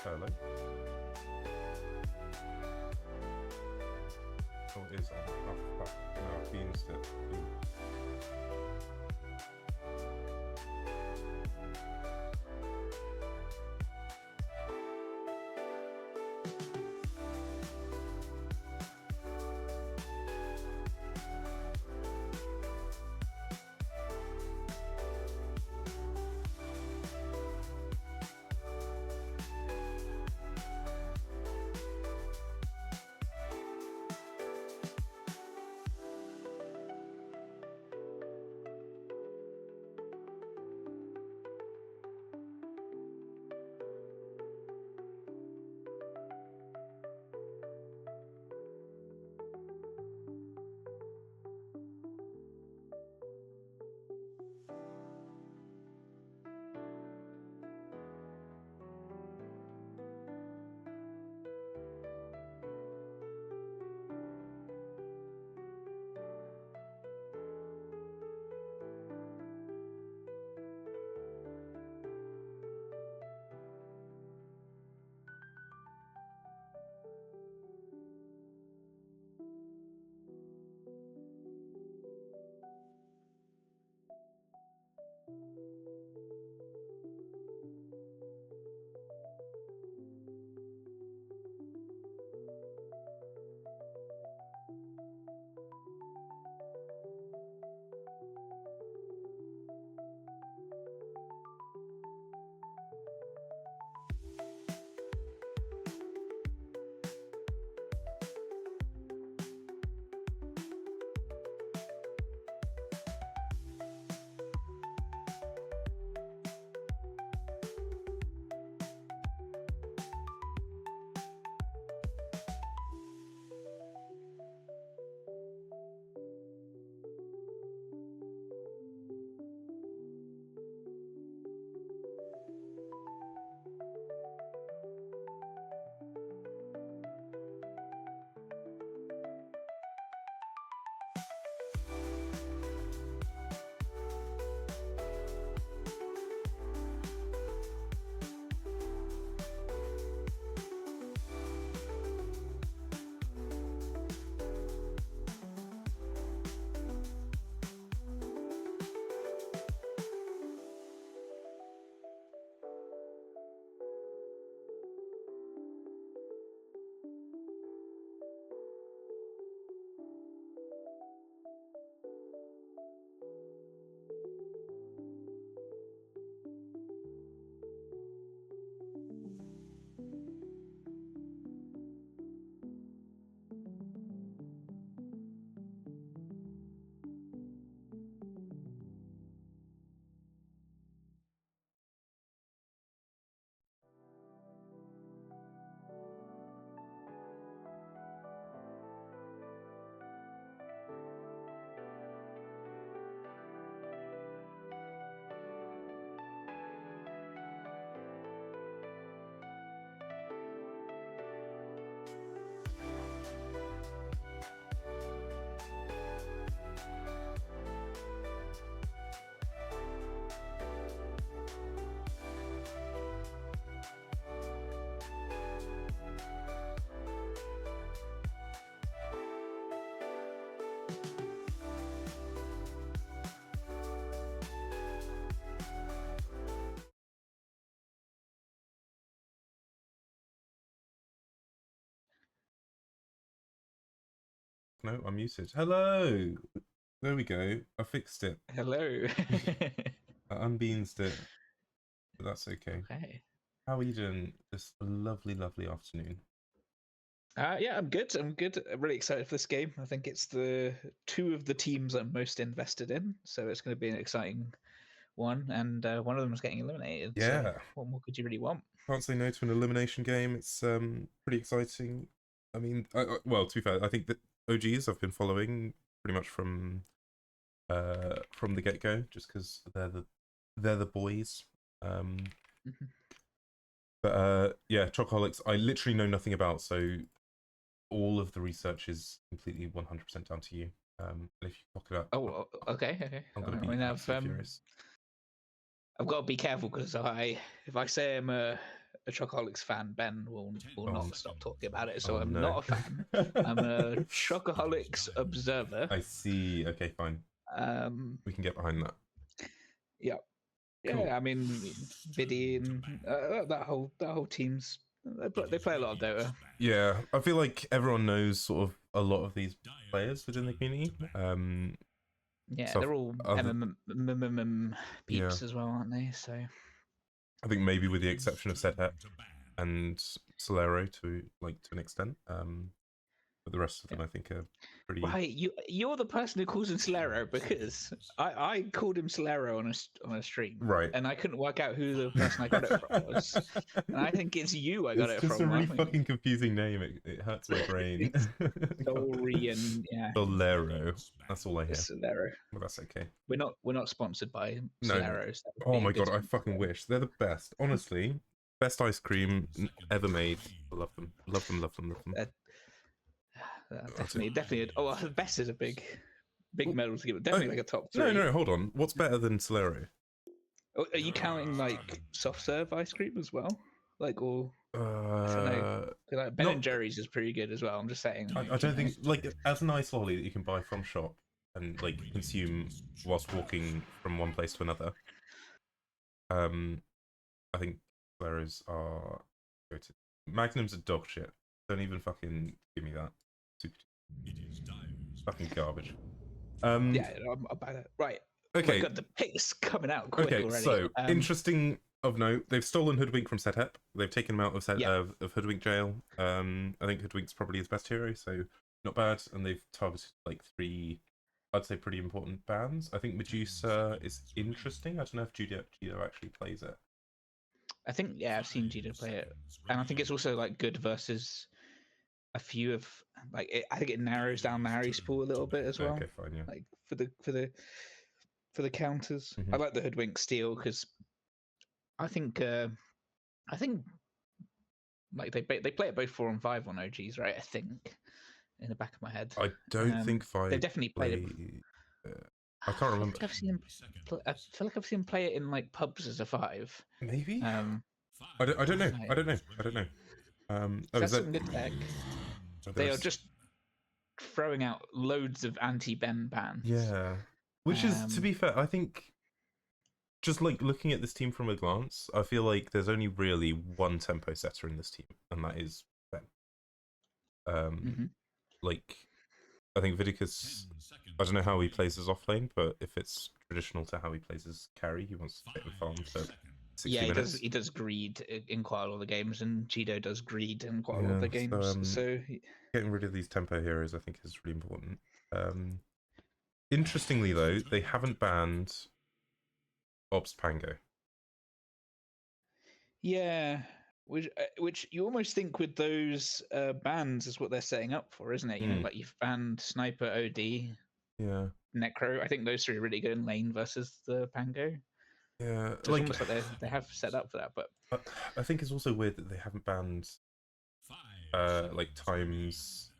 Hello. Oh, it is on. Oh, fuck. No, I've been it. No, I'm muted. Hello. There we go. I fixed it. Hello. I unbeansed it. But that's okay. Okay. How are you doing this lovely, lovely afternoon? Yeah, I'm good. I'm good. I'm really excited for this game. I think it's the two of the teams I'm most invested in, so it's going to be an exciting one. And one of them is getting eliminated. Yeah. So what more could you really want? Can't say no to an elimination game. It's pretty exciting. I mean, well, to be fair, I think that OGs I've been following pretty much from the get go, just because they're the boys. But yeah, Chocoholics, I literally know nothing about, so all of the research is completely 100% down to you. And if you cock it up, Oh, okay, okay. I'm gonna be absolutely furious. I've got to be careful because if I say I'm a a Chocoholics fan, Ben will not stop talking about it. So oh, I'm no. not a fan. I'm a Chocoholics observer. I see. Okay, fine. We can get behind that. Yeah, Cool. yeah. I mean, Vidi and that whole team's they play a lot of Dota. Yeah, I feel like everyone knows sort of a lot of these players within the community. Yeah, So they're all yeah, peeps as well, aren't they? So I think maybe with the exception of Sedhep and Solero to an extent. But the rest of them I think are pretty. right, you're the person who calls him Solero, because I called him Solero on a stream, Right, and I couldn't work out who the person I got it from was, and I think it's you I got it's it just from. a really fucking confusing name. It hurts my brain. Solrian, yeah. Solero. That's all I hear. Solero. Well, that's okay. We're not sponsored by No. Soleros. Oh my god, I fucking wish. They're the best. Honestly, best ice cream ever made. I love them. Love them. Love them. Love them. Definitely. Oh, the best is a big medal to give it. Definitely like a top 3. No, hold on. What's better than Solero? Oh, are you counting like soft serve ice cream as well? Like, or I don't know. Like Ben and Jerry's is pretty good as well. I'm just saying. I don't think as an ice lolly that you can buy from shop and consume whilst walking from one place to another. I think Soleros are go-to. Magnums are dog shit. Don't even fucking give me that. Fucking garbage. Yeah, I'm about it. Right. Okay. Oh God, the pick's coming out quick already. So interesting of note, they've stolen Hoodwink from Sedhep. They've taken him out of Hoodwink jail. I think Hoodwink's probably his best hero, so not bad. And they've targeted 3, I'd say, pretty important bans. I think Medusa is interesting. I don't know if Judo actually plays it. I think I've seen Judo play it, and I think it's also good versus a few of I think it narrows down the Harry's pool a little bit as well. Okay, fine, yeah. Like for the counters, I like the Hoodwink steal because I think they play it both 4 and 5 on OGs, right? I think in the back of my head. I don't think 5. They definitely played it. I can't remember. I feel like I've seen him play it in pubs as a 5. Maybe. I don't know. I don't know. That's some good tech. They are just throwing out loads of anti-Ben bans. Yeah, which is, to be fair, I think just looking at this team from a glance, I feel like there's only really one tempo setter in this team, and that is Ben. I think Vidicus, I don't know how he plays his offlane, but if it's traditional to how he plays his carry, he wants to get and farm for 60 minutes. He does greed in quite a lot of the games, and Cheeto does greed in quite a lot of the games. So getting rid of these tempo heroes, I think, is really important. Interestingly, though, they haven't banned Obst Pango. Yeah, which you almost think with those bans is what they're setting up for, isn't it? You know, you've banned Sniper, OD, Necro. I think those 3 are really good in lane versus the Pango. Yeah, it's almost like they have set up for that. But I think it's also weird that they haven't banned Times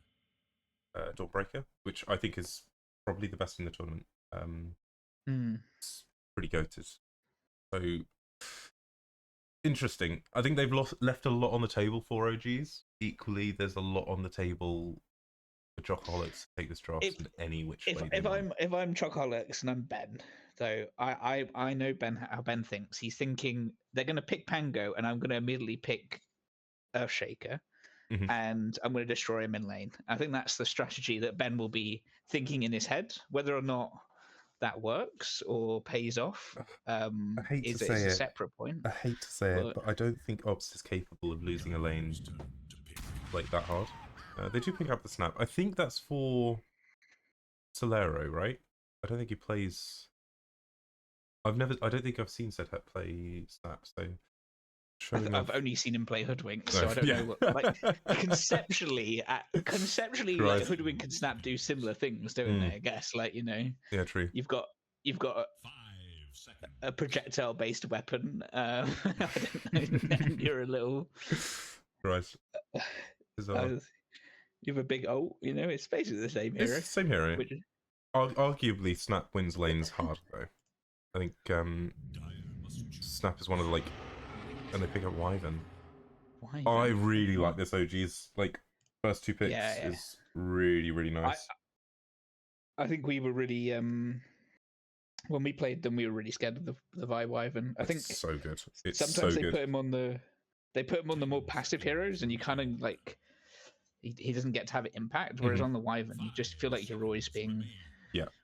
Dawnbreaker, which I think is probably the best in the tournament. It's pretty goated. So interesting. I think they've left a lot on the table for OGs. Equally, there's a lot on the table for Chocoholics to take this draft in any which way. If I'm Chocoholics and I'm Ben, though, I know how Ben thinks. He's thinking they're going to pick Pango, and I'm going to immediately pick Earthshaker, and I'm going to destroy him in lane. I think that's the strategy that Ben will be thinking in his head. Whether or not that works or pays off is a separate point. I hate to say it, but I don't think Obst is capable of losing a lane that hard. They do pick up the snap. I think that's for Solero, right? I don't think he plays. I don't think I've seen Sedhep play snap. So I've only seen him play Hoodwink, so I don't know what. Conceptually, Hoodwink and Snap do similar things, don't they? I guess, Yeah, true. You've got a projectile-based weapon. I don't know. You're a little right. You have a big ult. It's basically the same hero. It's the same hero. Arguably, Snap wins lanes hard though. I think Snap is one of the and they pick up Wyvern. I Wyvern. really What? like this OG's like first two picks Yeah, is really yeah. nice. I think we were really when we played them, we were really scared of the Wyvern. I It's think so good. It's sometimes so they good. put him on the more passive heroes, and you kind of like he doesn't get to have impact. Whereas on the Wyvern, you just feel like you're always being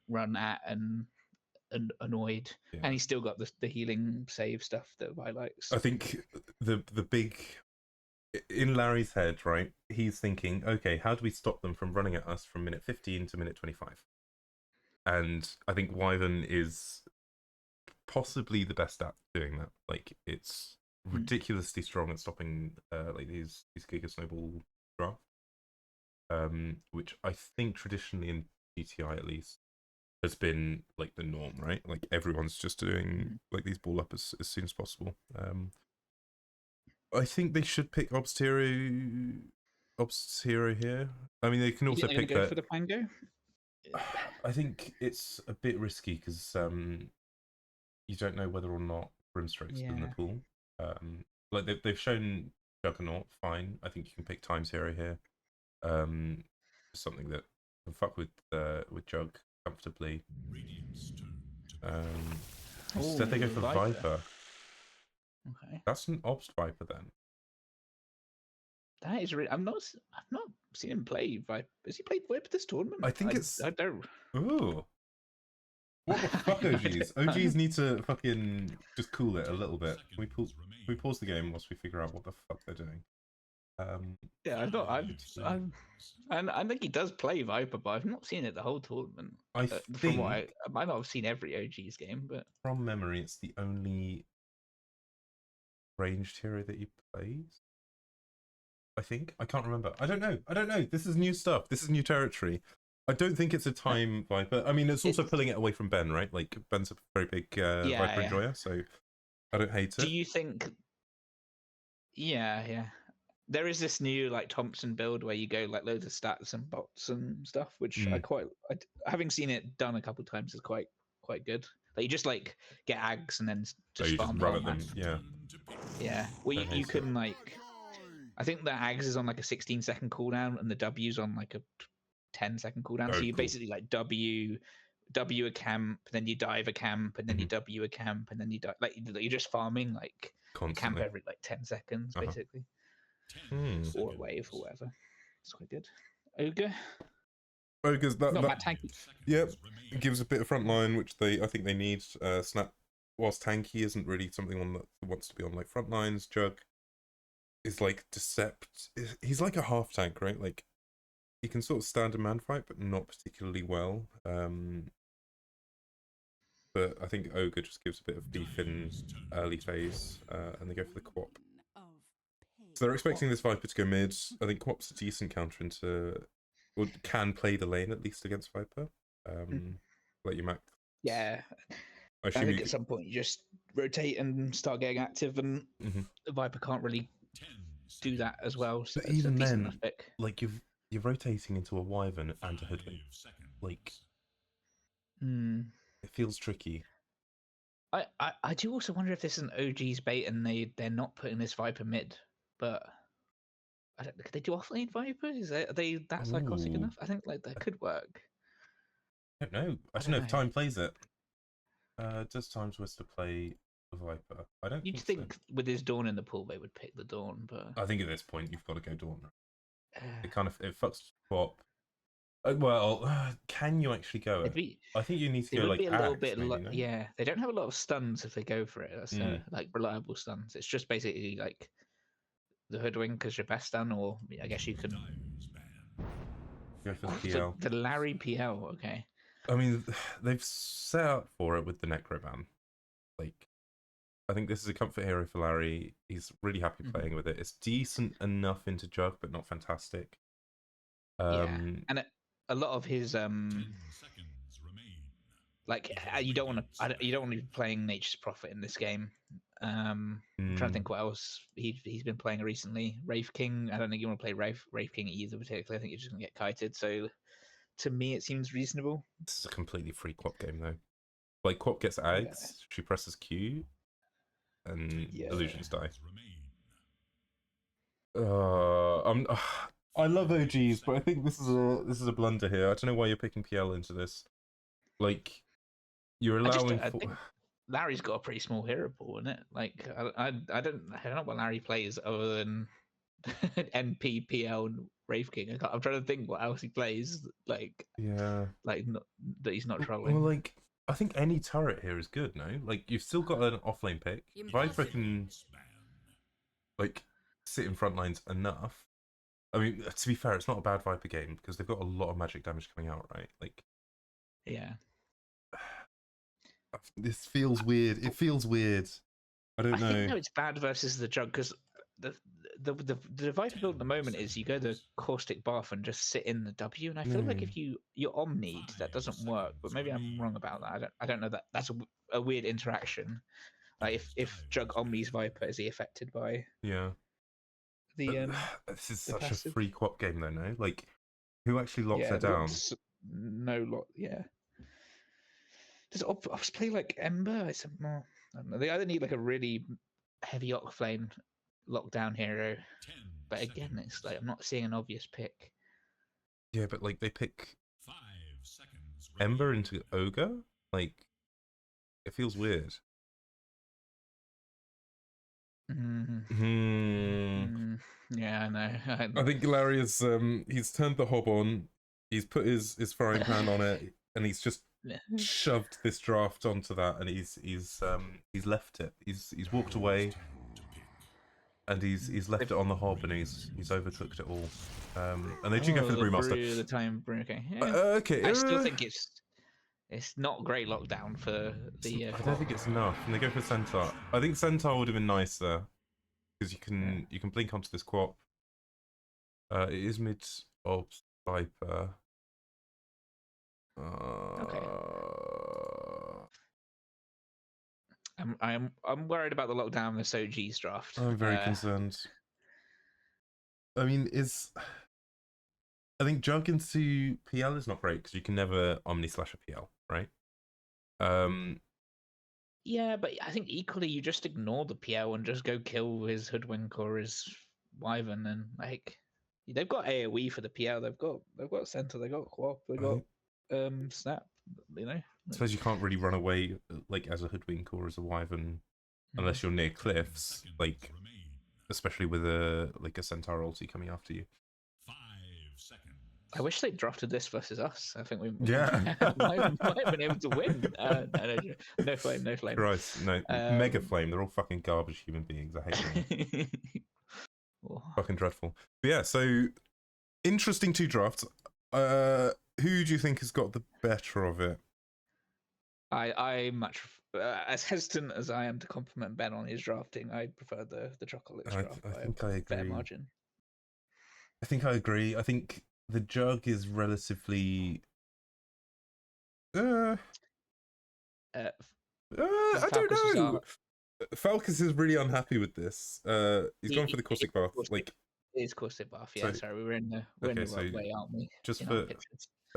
run at and annoyed, and he's still got the healing save stuff that I likes. I think the big in Larry's head, right? He's thinking, okay, how do we stop them from running at us from minute 15 to minute 25? And I think Wyvern is possibly the best at doing that. Like, it's ridiculously strong at stopping like these Giga Snowball draft, which I think traditionally in GTI at least has been like the norm, right? Like everyone's just doing like these ball up as soon as possible. I think they should pick Obst Hero here. I mean, they can also pick go for the Pango. I think it's a bit risky because you don't know whether or not Brimstroke's in the pool. Like they've shown Juggernaut, fine. I think you can pick Times Hero here. Something that can fuck with Jug comfortably. Instead they go for Viper. Okay, that's an Obst Viper then. That is really. I've not seen him play Viper. Has he played Viper this tournament? I think it's. I don't. Ooh. What the fuck, OGs? OGs need to fucking just cool it a little bit. Can we pause the game whilst we figure out what the fuck they're doing? Yeah, I think he does play Viper, but I've not seen it the whole tournament. I think from what I might not have seen every OG's game, but from memory, it's the only ranged hero that he plays. I think I can't remember. I don't know. This is new stuff. This is new territory. I don't think it's a time Viper. I mean, it's also pulling it away from Ben, right? Like Ben's a very big Viper enjoyer, so I don't hate it. Do you think? Yeah. There is this new like Thompson build where you go like loads of stats and bots and stuff, which having seen it done a couple of times is quite good. Like you just like get ags and then just farm run at them. Yeah. Well, you can like. I think the Ags is on like a 16-second cooldown, and the W's on like a 10-second cooldown. So you basically like W a camp, then you dive a camp, and then you W a camp, and then you like you're just farming like constantly. A camp every like 10 seconds, basically, or a wave or whatever. It's quite good. Ogre's not bad tanky. Yep, it gives a bit of front line, which I think they need. Snap, whilst tanky isn't really something that wants to be on like front lines. Jug is like Decept. He's like a half tank, right? Like he can sort of stand a man fight, but not particularly well. But I think Ogre just gives a bit of beef in early phase, and they go for the Quap. So they're expecting this Viper to go mid. I think Quap's a decent counter into, or can play the lane at least against Viper. Let you max. Yeah. I think at some point you just rotate and start getting active, and the Viper can't really do that as well. So but even then, like you're rotating into a Wyvern and a Hoodwink. Like it feels tricky. I do also wonder if this is an OG's bait and they're not putting this Viper mid, but could they do offlane Viper? Are they that psychotic enough? I think like that could work. I don't know. I don't know if Time plays it. Does ThymeTwister play the Viper? I don't. You'd think so. With his Dawn in the pool, they would pick the Dawn, but I think at this point you've got to go Dawn. It kind of fucks Quap. Well, can you actually go it? I think you need to go like a little bit. Maybe, no? Yeah, they don't have a lot of stuns if they go for it. That's like reliable stuns. It's just basically like the Hoodwink as your best stun, or I guess you can go for the PL. The Larry PL. Okay. I mean, they've set up for it with the Necroban. Like, I think this is a comfort hero for Larry. He's really happy playing with it. It's decent enough into Jug, but not fantastic. And a lot of his like you don't want to be playing Nature's Prophet in this game. I'm trying to think what else he's been playing recently. Wraith King. I don't think you want to play Wraith King either particularly. I think you're just gonna get kited. So to me, it seems reasonable. This is a completely free Quap game though. Like Quap gets Ags, she presses Q, and illusions die. I love OGs, but I think this is a blunder here. I don't know why you're picking PL into this. Like, you're allowing I for. think Larry's got a pretty small hero pool, isn't it? Like I don't know what Larry plays other than NP, PL, and Wraith King. I'm trying to think what else he plays. Yeah. Not, that he's not Well, trolling. like, I think any turret here is good, no? Like, you've still got an offlane pick. Viper can, like, sit in front lines enough. I mean, to be fair, it's not a bad Viper game because they've got a lot of magic damage coming out, right? Like, Yeah. this feels weird. It feels weird. I don't know. I think no, it's bad versus the jug because the the Viper build at the moment is you go the caustic bath and just sit in the W, and I feel like No. if you're omnied, that doesn't work. But maybe I'm wrong about that. I don't know that that's a weird interaction. Like if jug omnies Viper, is he affected by Yeah. the This is the such a passive? free quap game, though, no? Like, who actually locks her Yeah, down? no lot. Yeah. Does Ops play like Ember? I said more. I don't know. They either need like a really heavy Octaflame lockdown hero, but again, it's like I'm not seeing an obvious pick. Yeah, but, like, they pick Ember into Ogre? Like, it feels weird. Yeah, I know. I think Larry is he's turned the hob on, he's put his frying pan on it, and he's just shoved this draft onto that, and he's left it. He's walked away, and he's left it on the hob, and he's overcooked it all. And they do go for the brewmaster. The time brew. Okay, Okay, I still think it's not great lockdown for the. I don't think it's enough, and they go for Centaur. I think Centaur would have been nicer because you can blink onto this quap. It is mid of Viper. Okay. I'm worried about the lockdown of this OG's draft. I'm very concerned. I mean, I think jug into PL is not great because you can never Omni slash a PL, right? Yeah, but I think equally you just ignore the PL and just go kill his Hoodwink or his Wyvern, and like they've got AoE for the PL. They've got Center. They've got Quap. They've got Snap. You know. I suppose you can't really run away like as a Hoodwink or as a Wyvern unless you're near cliffs, like especially with a Centaur ulti coming after you. I wish they drafted this versus us. I think we might have been able to win. No flame, no flame. Christ, no, Mega Flame. They're all fucking garbage human beings. I hate them. Fucking dreadful. But yeah, so interesting two drafts. Who do you think has got the better of it? I much as hesitant as I am to compliment Ben on his drafting. I prefer the Chocoholics draft. I think I agree. Fair margin. I think I agree. I think the jug is relatively. I don't know. Falcus is really unhappy with this. He's gone for the caustic bath. Like, it is caustic bath. Yeah, sorry, we're in the right way, aren't we? Just for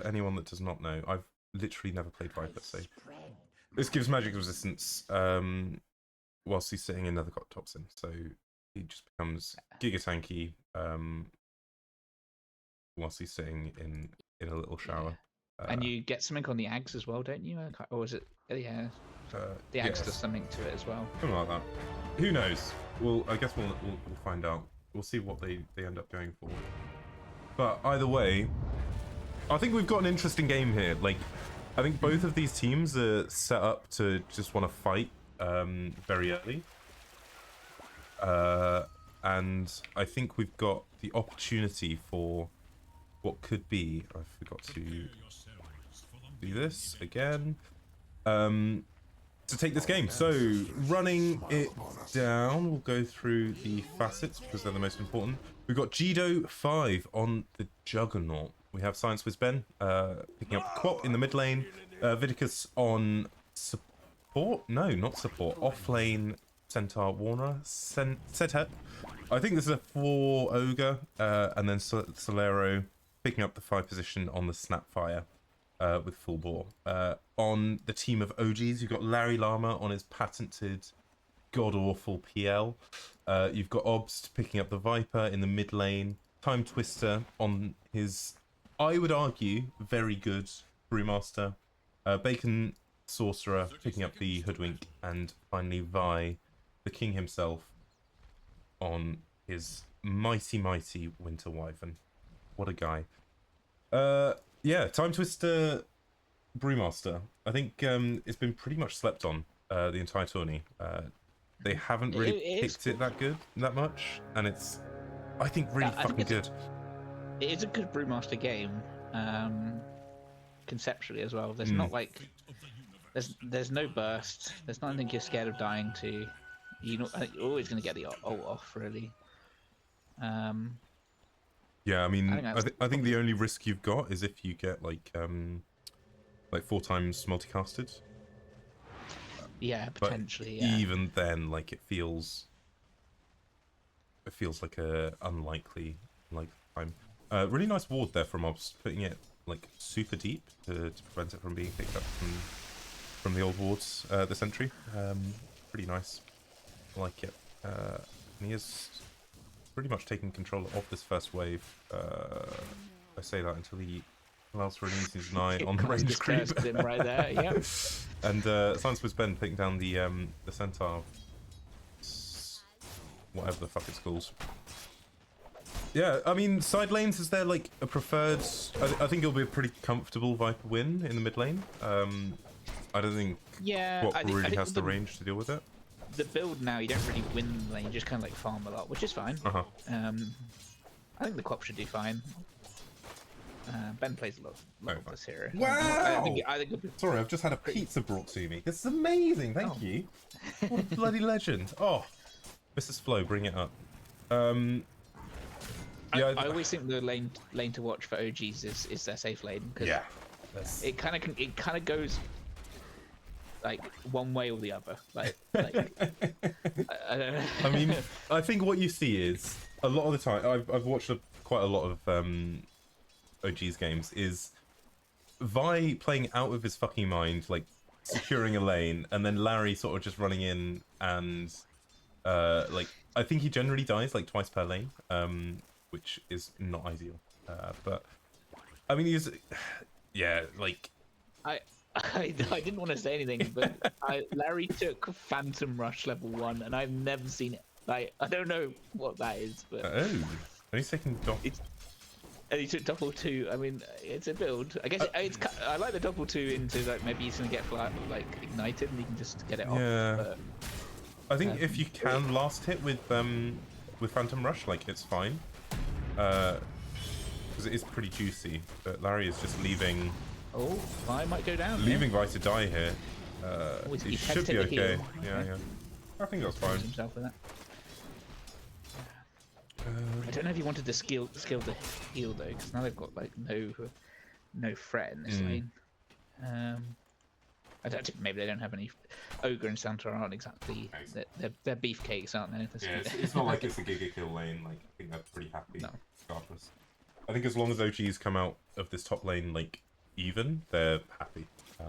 anyone that does not know, I've literally never played Viper, so this gives magic resistance whilst he's sitting in another toxin, so he just becomes giga tanky whilst he's sitting in a little shower. And you get something on the Ags as well, don't you? Or is it? Yeah, the Ags does something to it as well. Something like that. Who knows? I guess we'll find out. We'll see what they end up going for. But either way, I think we've got an interesting game here. Like, I think both of these teams are set up to just want to fight very early. And I think we've got the opportunity for what could be. I forgot to do this again. To take this game. So, running it down, we'll go through the facets because they're the most important. We've got Jido 5 on the Juggernaut. We have ScienceWhizBen picking up the Quap in the mid lane. Vidicus on support? No, not support. Off lane Centaur Warner. Setep. I think this is a 4 Ogre. And then Solero picking up the 5 position on the Snapfire. With full bore. On the team of OGs, you've got Larry Llama on his patented god-awful PL. You've got Obst picking up the Viper in the mid lane. ThymeTwister on his, I would argue, very good Brewmaster. BaconSorcerer picking up the Hoodwink. And finally Vi, the king himself, on his mighty Winter Wyvern. What a guy. Yeah, ThymeTwister Brewmaster. I think it's been pretty much slept on the entire tourney. They haven't really picked it that much, and it's, I think, really fucking good. It is a good Brewmaster game, conceptually as well. There's not like there's no burst. There's nothing you're scared of dying to. You're always going to get the ult off, really. Yeah, I mean, I think the only risk you've got is if you get like 4 times multicasted. Yeah, potentially. But even then, like it feels like a unlikely time. Really nice ward there from Obs, putting it like super deep to prevent it from being picked up from the old wards. The sentry, pretty nice. I like it. And he is pretty much taking control of this first wave. I say that until he allows releases his eye on the range creep. Right there, yep. And ScienceWhizBen putting down the centaur, whatever the fuck it's called. Yeah, I mean, side lanes, is there like a preferred? I think it'll be a pretty comfortable Viper win in the mid lane. I don't think really has the range to deal with it. The build now, you don't really win the lane, you just kind of like farm a lot, which is fine. I think the Quap should do fine. Ben plays a lot of this hero. Wow! I think Sorry, I've just had a pizza brought to me. This is amazing, thank you. What a bloody legend. Oh, Mrs. Flo, bring it up. Yeah, I always think the lane to watch for OGs is their safe lane, because it kind of goes like one way or the other. Like I don't know. I mean, I think what you see is a lot of the time. I've watched quite a lot of OG's games. Is Vi playing out of his fucking mind, like securing a lane, and then Larry sort of just running in and like I think he generally dies like twice per lane, which is not ideal. But I mean, he's like I didn't want to say anything, but Larry took Phantom Rush level 1, and I've never seen it. Like, I don't know what that is, but and he's taking and he took double 2. I mean, it's a build. I guess I like the double 2 into like maybe he's gonna get like ignited and he can just get it off. Yeah. But, I think if you can last hit with Phantom Rush, like it's fine, because it is pretty juicy. But Larry is just leaving. Oh, Vi might go down. Leaving Vi to die here. He should be okay. Yeah. I think that's fine. Himself with that. I don't know if he wanted to skill the heal though, because now they've got like no threat in this lane. I don't think maybe they don't have any. Ogre and Santa aren't exactly. They're beefcakes, aren't they? Yeah, it's not like it's a giga kill lane. Like I think they're pretty happy regardless. I think as long as OGs come out of this top lane like even, they're happy. As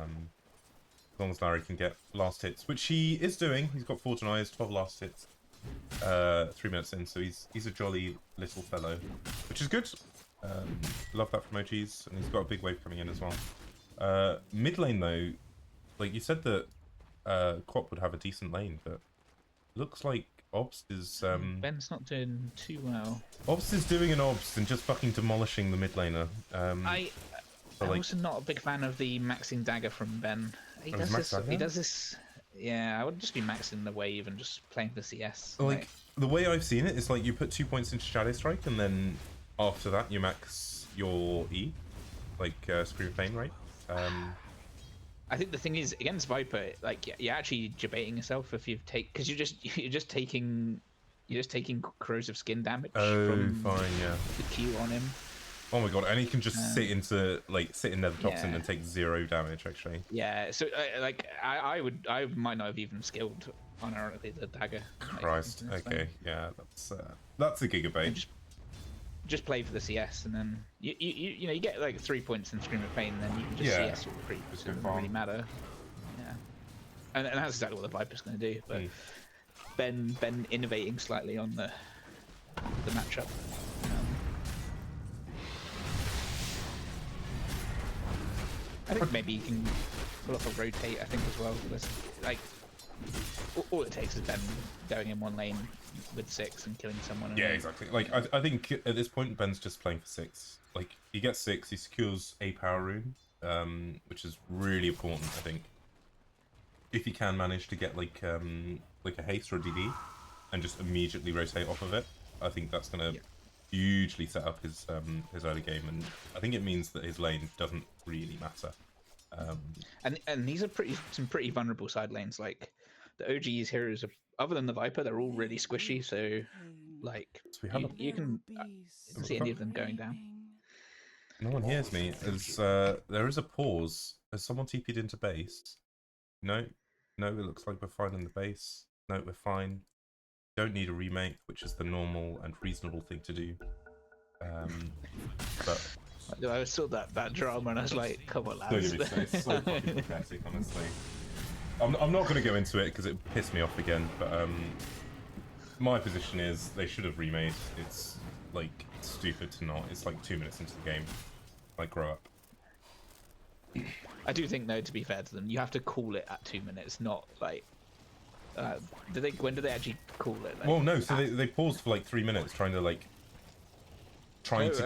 long as Larry can get last hits, which he is doing. He's got 4 denies, 12 last hits. 3 minutes in, so he's a jolly little fellow, which is good. Love that from OGs, and he's got a big wave coming in as well. Mid lane though, like you said that Quap would have a decent lane, but looks like Obst is Ben's not doing too well. Obst is doing an Obst and just fucking demolishing the mid laner. I'm also not a big fan of the maxing dagger from Ben. He does this. Yeah, I would just be maxing the wave and just playing the CS. Like the way I've seen it is like you put 2 points into Shadow Strike, and then after that you max your E, like Scream of Pain, right? I think the thing is against Viper, like you're actually debating yourself if you take, because you're just taking corrosive skin damage from the Q on him. Oh my god, and he can just sit in Nether Toxin and take 0 damage actually. Yeah, so I might not have even skilled unironically the dagger. Christ, okay, yeah, that's a gigabait. Just play for the CS, and then you get like 3 points in Scream of Pain, and then you can just CS all the creeps. It doesn't really matter. Yeah, and that's exactly what the Viper's going to do. But Ben innovating slightly on the matchup. I think maybe you can pull off a rotate. I think as well. There's, like all it takes is Ben going in one lane with 6 and killing someone. Yeah, exactly. Like I think at this point Ben's just playing for 6. Like he gets 6, he secures a power rune, which is really important. I think if he can manage to get like a haste or a DD and just immediately rotate off of it, I think that's gonna hugely set up his early game, and I think it means that his lane doesn't really matter. And these are some pretty vulnerable side lanes. Like the OG's heroes, other than the Viper, they're all really squishy. So like So we have you can see any of them going down. No one hears me. As there is a pause. Has someone TP'd into base? No, no. It looks like we're fine in the base. No, we're fine. Don't need a remake, which is the normal and reasonable thing to do. But I saw that drama and I was like, come on, lads. It's so fucking pathetic, honestly. I'm not going to go into it because it pissed me off again. But my position is they should have remade. It's like stupid to not. It's like 2 minutes into the game. Like, grow up. I do think, though, to be fair to them, you have to call it at 2 minutes, not like. When do they actually call it? Like, well, no. So they paused for like 3 minutes trying to get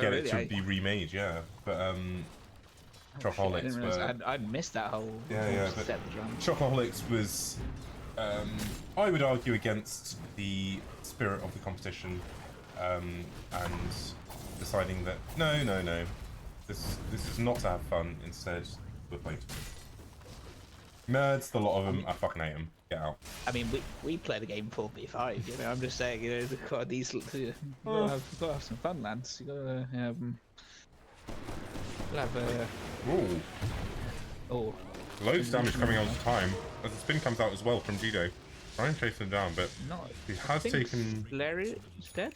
really? it to be remade. Yeah, but Chocoholics were. I'd missed that whole. Yeah. But Chocoholics was, I would argue, against the spirit of the competition, and deciding that no, this is not to have fun. Instead, we're playing to win. Nerds, the lot of them, I fucking hate them. Get out. I mean, we play the game 4v5. You know, I'm just saying, you know, these you gotta have some fun, lads. You gotta have Ooh. Oh. Loads of damage coming out of time as the spin comes out as well from Judo. Try and chase him down, but he has taken. Larry is dead.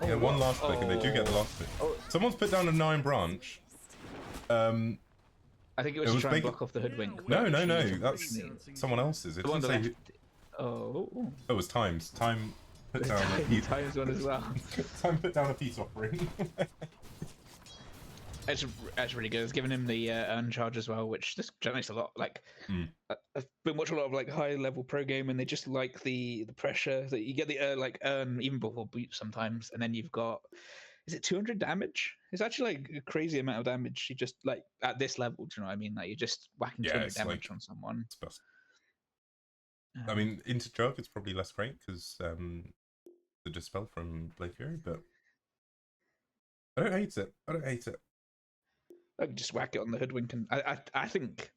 Yeah, one last click, and they do get the last bit. Someone's put down a 9 branch. I think it was to try and block off the hoodwink. No, that's someone else's. It doesn't say who... it was Times. Time put down a Times one as well. Time put down a peace offering. That's really good. It's given him the earn charge as well, which just generates a lot. Like I've been watching a lot of like high level pro game, and they just like the pressure that you get the earn even before boot sometimes, and then you've got. Is it 200 damage? It's actually like a crazy amount of damage. You just like at this level, do you know what I mean? Like you're just whacking 200 damage on someone. I mean, into Jug, it's probably less great because the dispel from Blade Fury, but I don't hate it. I can just whack it on the hoodwink, and I think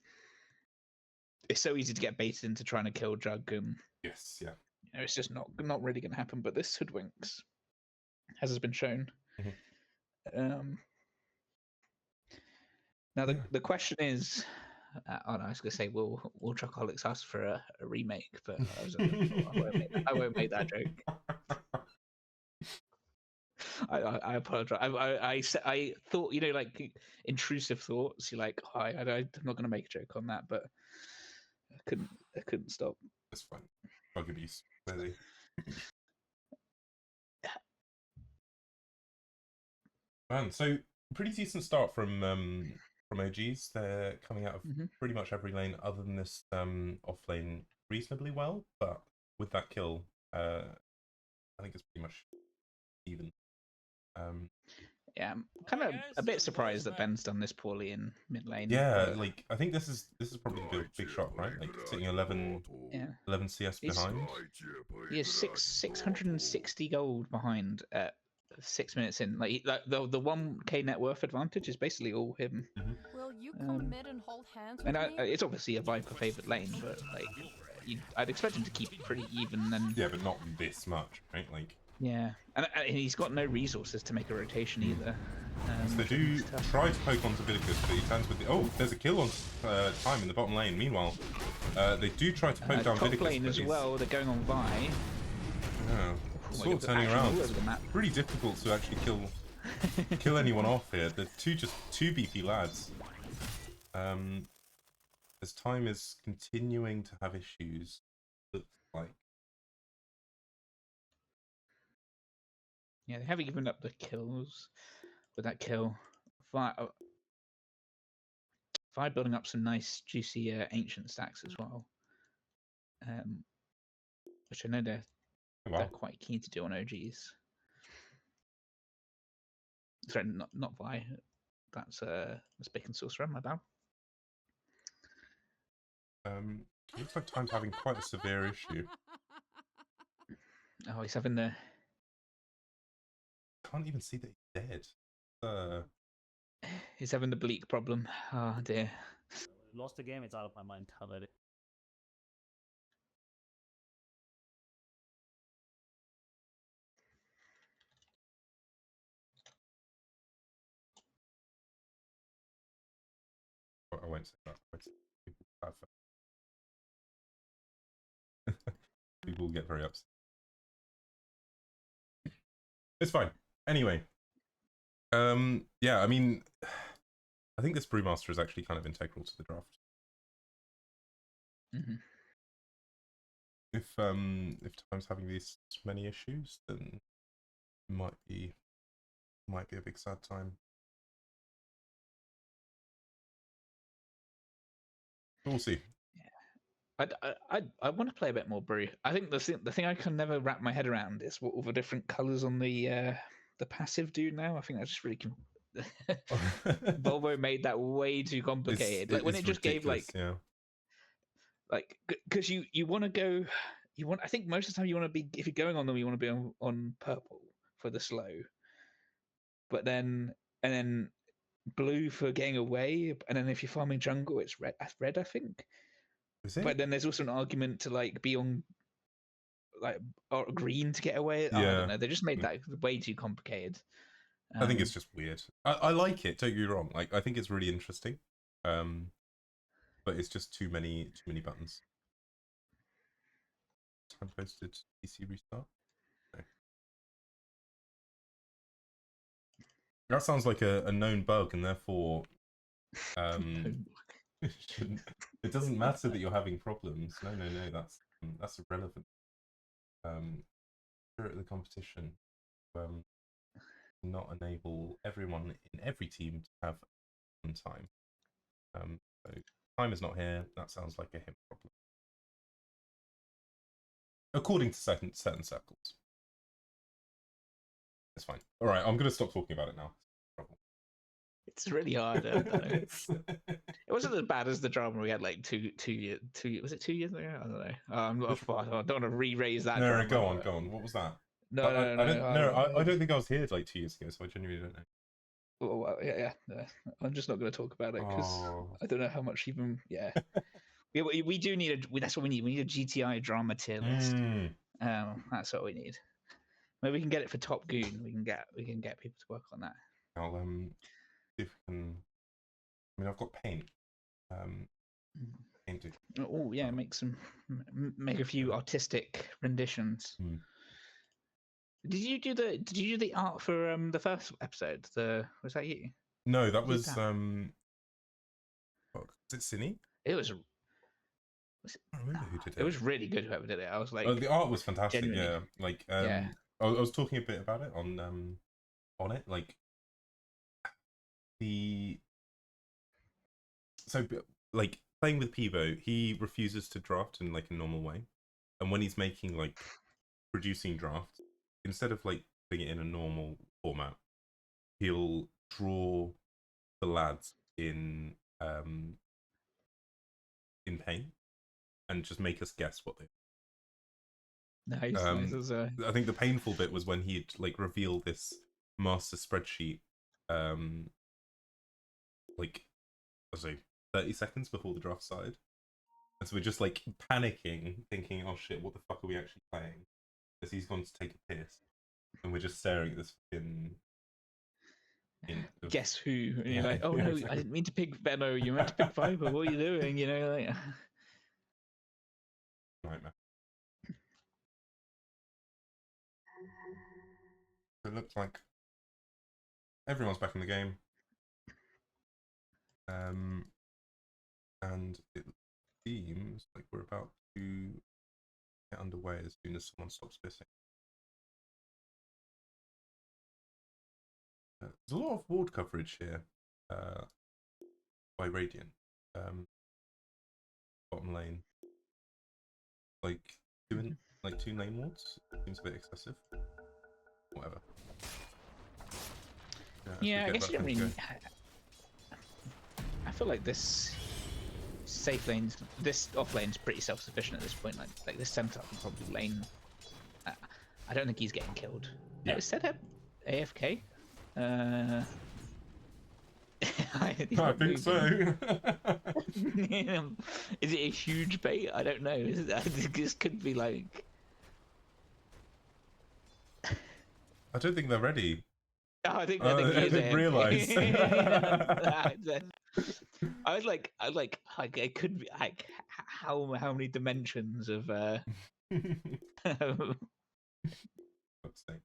it's so easy to get baited into trying to kill Jug, and yes, yeah, you know, it's just not really going to happen. But this hoodwinks, as has been shown. Now the question is, I was going to say, will Chocoholics ask for a remake? But I won't make that joke. I apologize. I thought, you know, like intrusive thoughts. You're like, oh, I'm not going to make a joke on that, but I couldn't stop. That's fine. Bug abuse, clearly. Man, so pretty decent start from OGs. They're coming out of pretty much every lane other than this off lane reasonably well, but with that kill, I think it's pretty much even. Yeah, I'm kind of a bit surprised that Ben's done this poorly in mid lane. Yeah, like I think this is probably the big shot, right? Like sitting 11 CS behind. He is 660 gold behind at 6 minutes in. Like the 1k net worth advantage is basically all him. Will you come mid and hold hands with and me? it's obviously a Viper favorite lane, but like I'd expect him to keep it pretty even. And yeah, but not this much, right? Like. Yeah, and he's got no resources to make a rotation either. So they do try to poke onto Vidicus, but he turns with the... Oh, there's a kill on time in the bottom lane. Meanwhile, they do try to poke down top Vidicus. Lane as well, they're going on Vi. Yeah, sort of turning around. It's pretty difficult to actually kill anyone off here. They're two beefy lads. As time is continuing to have issues, looks like Yeah, they have given up the kills with that kill. Vi building up some nice, juicy ancient stacks as well, which I know they're quite keen to do on OGs. Sorry, not Vi. That's BaconSorcerer, my bad. Looks like Time's having quite a severe issue. Oh, he's having the. Can't even see that he's dead. He's having the bleak problem. Oh dear. Lost the game. It's out of my mind. How about it? I won't say that. People will get very upset. It's fine. Anyway, yeah, I mean, I think this brewmaster is actually kind of integral to the draft. Mm-hmm. If Time's having these many issues, then it might be a big sad time. We'll see. I want to play a bit more brew. I think the thing I can never wrap my head around is what all the different colors on the passive do now. I think that's just really Volvo made that way too complicated. Like when it just gave like because you want to go, I think most of the time you want to be, if you're going on them, you want to be on purple for the slow, but then blue for getting away, and then if you're farming jungle, it's red. I think. But then there's also an argument to like be on like green to get away. Yeah. Oh, I don't know. They just made that way too complicated. I think it's just weird. I like it. Don't get me wrong. Like I think it's really interesting, but it's just too many buttons. Time posted PC restart. Okay. That sounds like a known bug, and therefore, it doesn't matter that you're having problems. No, that's irrelevant. Spirit of the competition. Not enable everyone in every team to have one time. So Time is not here. That sounds like a him problem, according to certain circles. It's fine. All right, I'm going to stop talking about it now. It's really hard. I don't know. It wasn't as bad as the drama we had like two years. Was it 2 years ago? I don't know. I'm not. I don't want to re-raise that. No, go on. What was that? No, I don't think I was here like 2 years ago, so I genuinely don't know. Well, yeah. I'm just not going to talk about it because I don't know how much even. Yeah, we do need a. That's what we need. We need a GTI drama tier list. That's what we need. Maybe we can get it for Top Goon. We can get people to work on that. I'll see if we can. I mean, I've got paint. Paint. Oh yeah, make a few artistic renditions. Did you do the art for the first episode? Was that you? No, that was is it Cine? It was. I don't remember who did it. It was really good. Whoever did it, I was like, the art was fantastic. genuinely. Yeah, like I was talking a bit about it on it, like like playing with Pivo, he refuses to draft in like a normal way, and when he's making like producing drafts, instead of like putting it in a normal format, he'll draw the lads in paint and just make us guess what they. Nice. I think the painful bit was when he'd like reveal this master spreadsheet, like I say 30 seconds before the draft started, and so we're just like panicking, thinking, "Oh shit, what the fuck are we actually playing?" Because he's gone to take a piss, and we're just staring at this fucking. Guess who? And you're like, "Oh no, exactly. I didn't mean to pick Venno. You meant to pick Viper. What are you doing?" You know, like. Nightmare. It looks like everyone's back in the game, and it seems like we're about to get underway as soon as someone stops pissing. There's a lot of ward coverage here by Radiant. Bottom lane, like two lane wards seems a bit excessive. Whatever. Yeah, I guess you don't really. I feel like this safe lane's, this off lane's pretty self-sufficient at this point. Like this center can probably lane. I don't think he's getting killed. Yeah. Is set up AFK? I think so. Is it a huge bait? I don't know. I think this could be like. I don't think they're ready. Oh, I didn't realise. I was like, it could be like how many dimensions of Fuck's sake.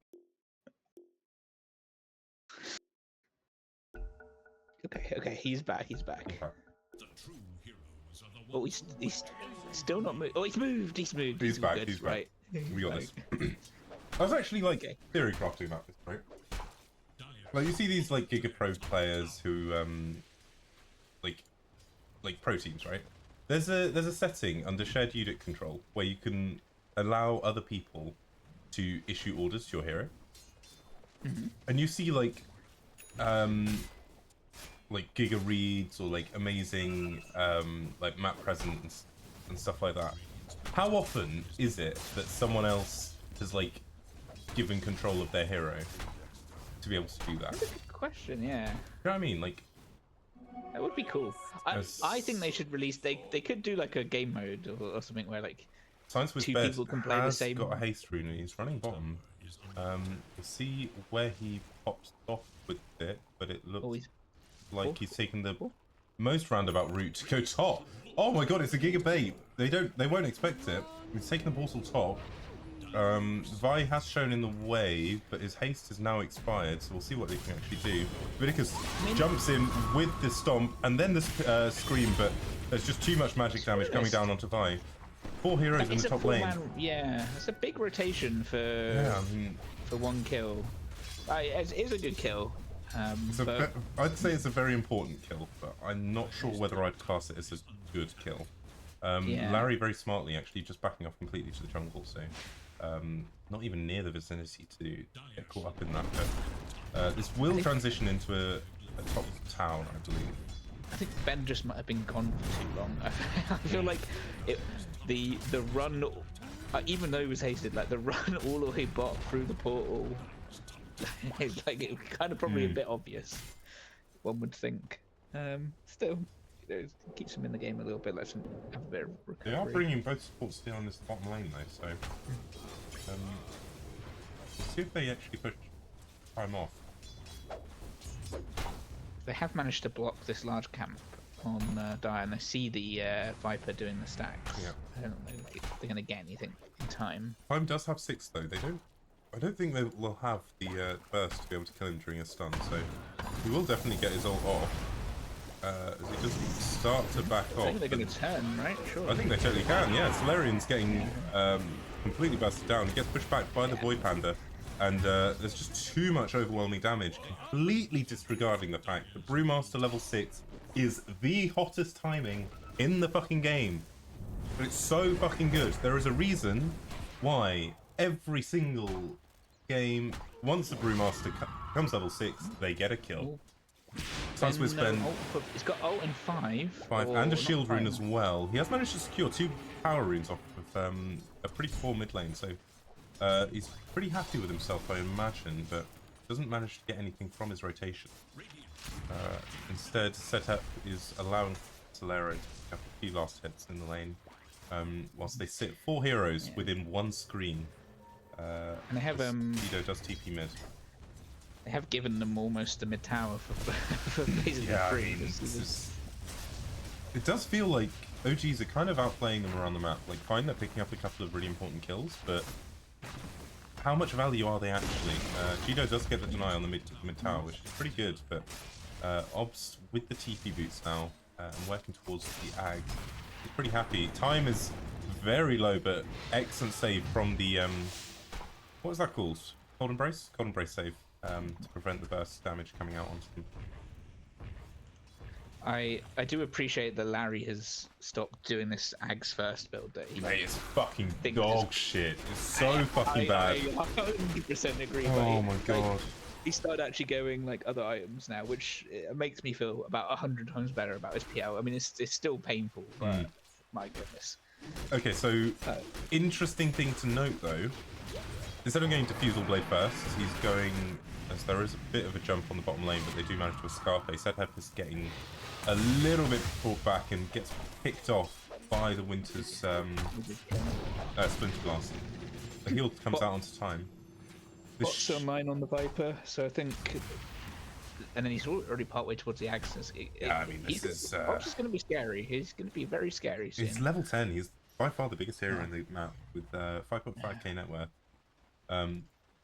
Okay, he's back. Oh, he's still not moved. Oh, he's moved. He's back. Good, He's back. right. We got this. I was actually theory crafting about this, right? Like you see these like Giga Pro players who like pro teams, right? There's a setting under shared unit control where you can allow other people to issue orders to your hero, and you see like Giga reads or like amazing like map presence and stuff like that. How often is it that someone else has like given control of their hero to be able to do that? That's a good question. Yeah. You know what I mean? Like that would be cool. I think they should release. They could do like a game mode or something where like ScienceWhizBen people can play the same. Got a haste rune and he's running bottom. You see where he pops off with it, but it looks like he's taken the most roundabout route to go top. Oh my god, it's a Giga bait. They won't expect it. He's taken the portal top. Vi has shown in the way, but his haste is now expired, so we'll see what they can actually do. Vidicus jumps in with the stomp and then the scream, but there's just too much magic damage coming down onto Vi. 4 heroes in the top lane. Yeah, it's a big rotation for one kill. It is a good kill. I'd say it's a very important kill, but I'm not sure whether I'd class it as a good kill. Larry very smartly actually just backing off completely to the jungle, so not even near the vicinity to get caught up in that. But this will transition into a top town, I believe. I think Ben just might have been gone for too long. I feel like the run, even though he was hasted, like the run all the way bot through the portal. It's like it kind of probably a bit obvious, one would think. Still, it keeps him in the game a little bit. Lets him have a bit of recovery. They are bringing both supports still on this bottom lane though, so we'll see if they actually push time off. They have managed to block this large camp on Dire, and they see the Viper doing the stacks. Yeah. I don't know if they're going to get anything in time. Time does have 6 though. I don't think they will have the burst to be able to kill him during a stun, so he will definitely get his ult off. As he does start to back off. I think they're going to turn, right? Sure. I think they totally can, yeah. Solarian's getting completely busted down. He gets pushed back by the Void Panda, and there's just too much overwhelming damage, completely disregarding the fact that Brewmaster level 6 is the hottest timing in the fucking game. But it's so fucking good. There is a reason why every single game, once the Brewmaster comes level 6, they get a kill. ScienceWhizBen. He's got ult and 5. And a shield rune as well. He has managed to secure 2 power runes off of a pretty poor mid lane, so he's pretty happy with himself, I imagine, but doesn't manage to get anything from his rotation. Instead, setup is allowing Solero to pick up a few last hits in the lane, whilst they sit 4 heroes within 1 screen. And they have Guido does TP mid. They have given them almost the mid tower for basically free. It does feel like OGs are kind of outplaying them around the map. Like, fine, they're picking up a couple of really important kills, but how much value are they actually? Guido does get the deny on the mid tower, which is pretty good, but Obs with the TP boots now and working towards the Ag, he's pretty happy. Time is very low, but excellent save from the what was that called? Cold Embrace? Cold Embrace save to prevent the burst damage coming out onto them. I do appreciate that Larry has stopped doing this Ags first build that he Mate, it's fucking thinks dog shit. It's so fucking bad. I 100% agree. Oh but my god. He started actually going like other items now, which makes me feel about 100 times better about his PL. I mean, it's still painful, but my goodness. Okay, so interesting thing to note though. Instead of going to Fusel Blade first, he's going, as there is a bit of a jump on the bottom lane, but they do manage to escape. Sedhead is getting a little bit brought back and gets picked off by the Winter's Splinter Blast. The heal comes out onto time. Bots are mine on the Viper, so I think, and then he's already partway towards the Axis. Yeah, I mean, this is Bots is going to be scary. He's going to be very scary soon. He's level 10. He's by far the biggest hero in the map with 5.5k net worth.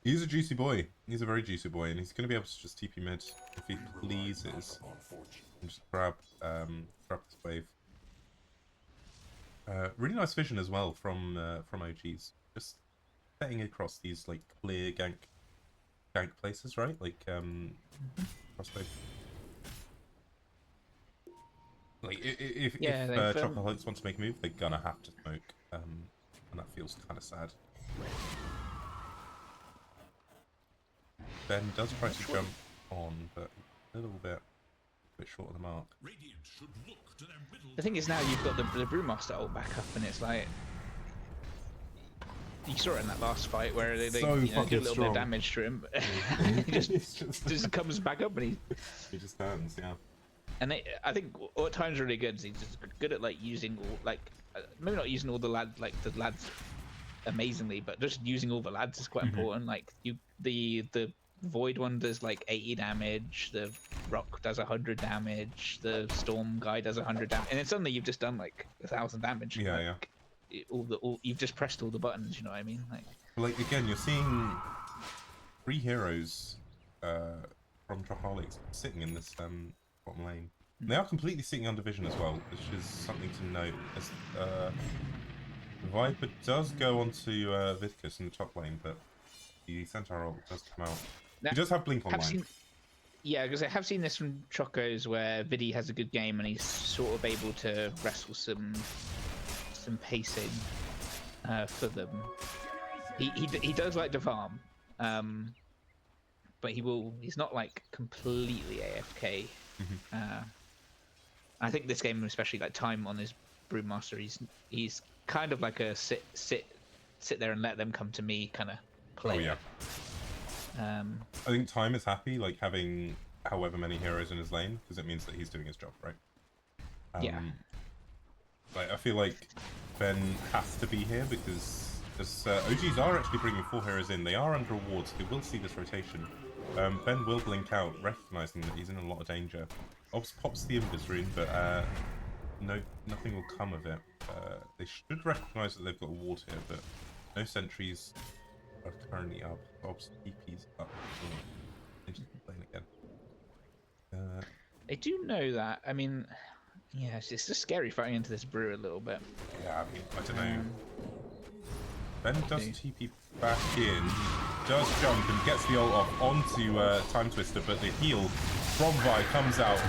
He's a juicy boy. He's a very juicy boy, and he's going to be able to just TP mid if he pleases. And just grab this wave. Really nice vision as well from OGs. Just setting across these like clear gank places, right? Like crossbow. Like if Chocoholics want to make a move, they're gonna have to smoke, and that feels kind of sad. Ben does try to jump on, but a little bit short of the mark. The thing is now you've got the Brewmaster ult back up, and it's like you saw it in that last fight where they do a little bit of damage to him. He just comes back up and he just turns, yeah. And I think what time's really good is he's just good at like using all, like maybe not using all the lads amazingly, but just using all the lads is quite important. Like the Void one does like 80 damage, the Rock does 100 damage, the Storm guy does 100 damage, and then suddenly you've just done like 1,000 damage. Yeah, you've just pressed all the buttons. You know what I mean? Like again, you're seeing 3 heroes from Chocoholics sitting in this bottom lane. They are completely sitting under vision as well, which is something to note. As Viper does go onto Vidicus in the top lane, but the Centaur ult does come out. He does have Blink online. Yeah, because I have seen this from Chocos where Vidi has a good game and he's sort of able to wrestle some pacing for them. He does like to farm, but he's not like completely AFK. I think this game, especially like time on his Brewmaster, he's kind of like a sit there and let them come to me kind of play. Oh yeah. I think Time is happy like having however many heroes in his lane because it means that he's doing his job, right? Yeah. Like I feel like Ben has to be here because OGs are actually bringing 4 heroes in. They are under a ward, so they will see this rotation. Ben will blink out, recognizing that he's in a lot of danger. Ops pops the Invis rune, but nothing will come of it. They should recognize that they've got a ward here, but no sentries are currently up. Ops TP's up. Into the lane again. They do know that. I mean, yeah, it's just scary fighting into this brew a little bit. Yeah, I mean, I don't know. Ben does TP back in, does jump and gets the ult off onto ThymeTwister, but the heal from Vi comes out.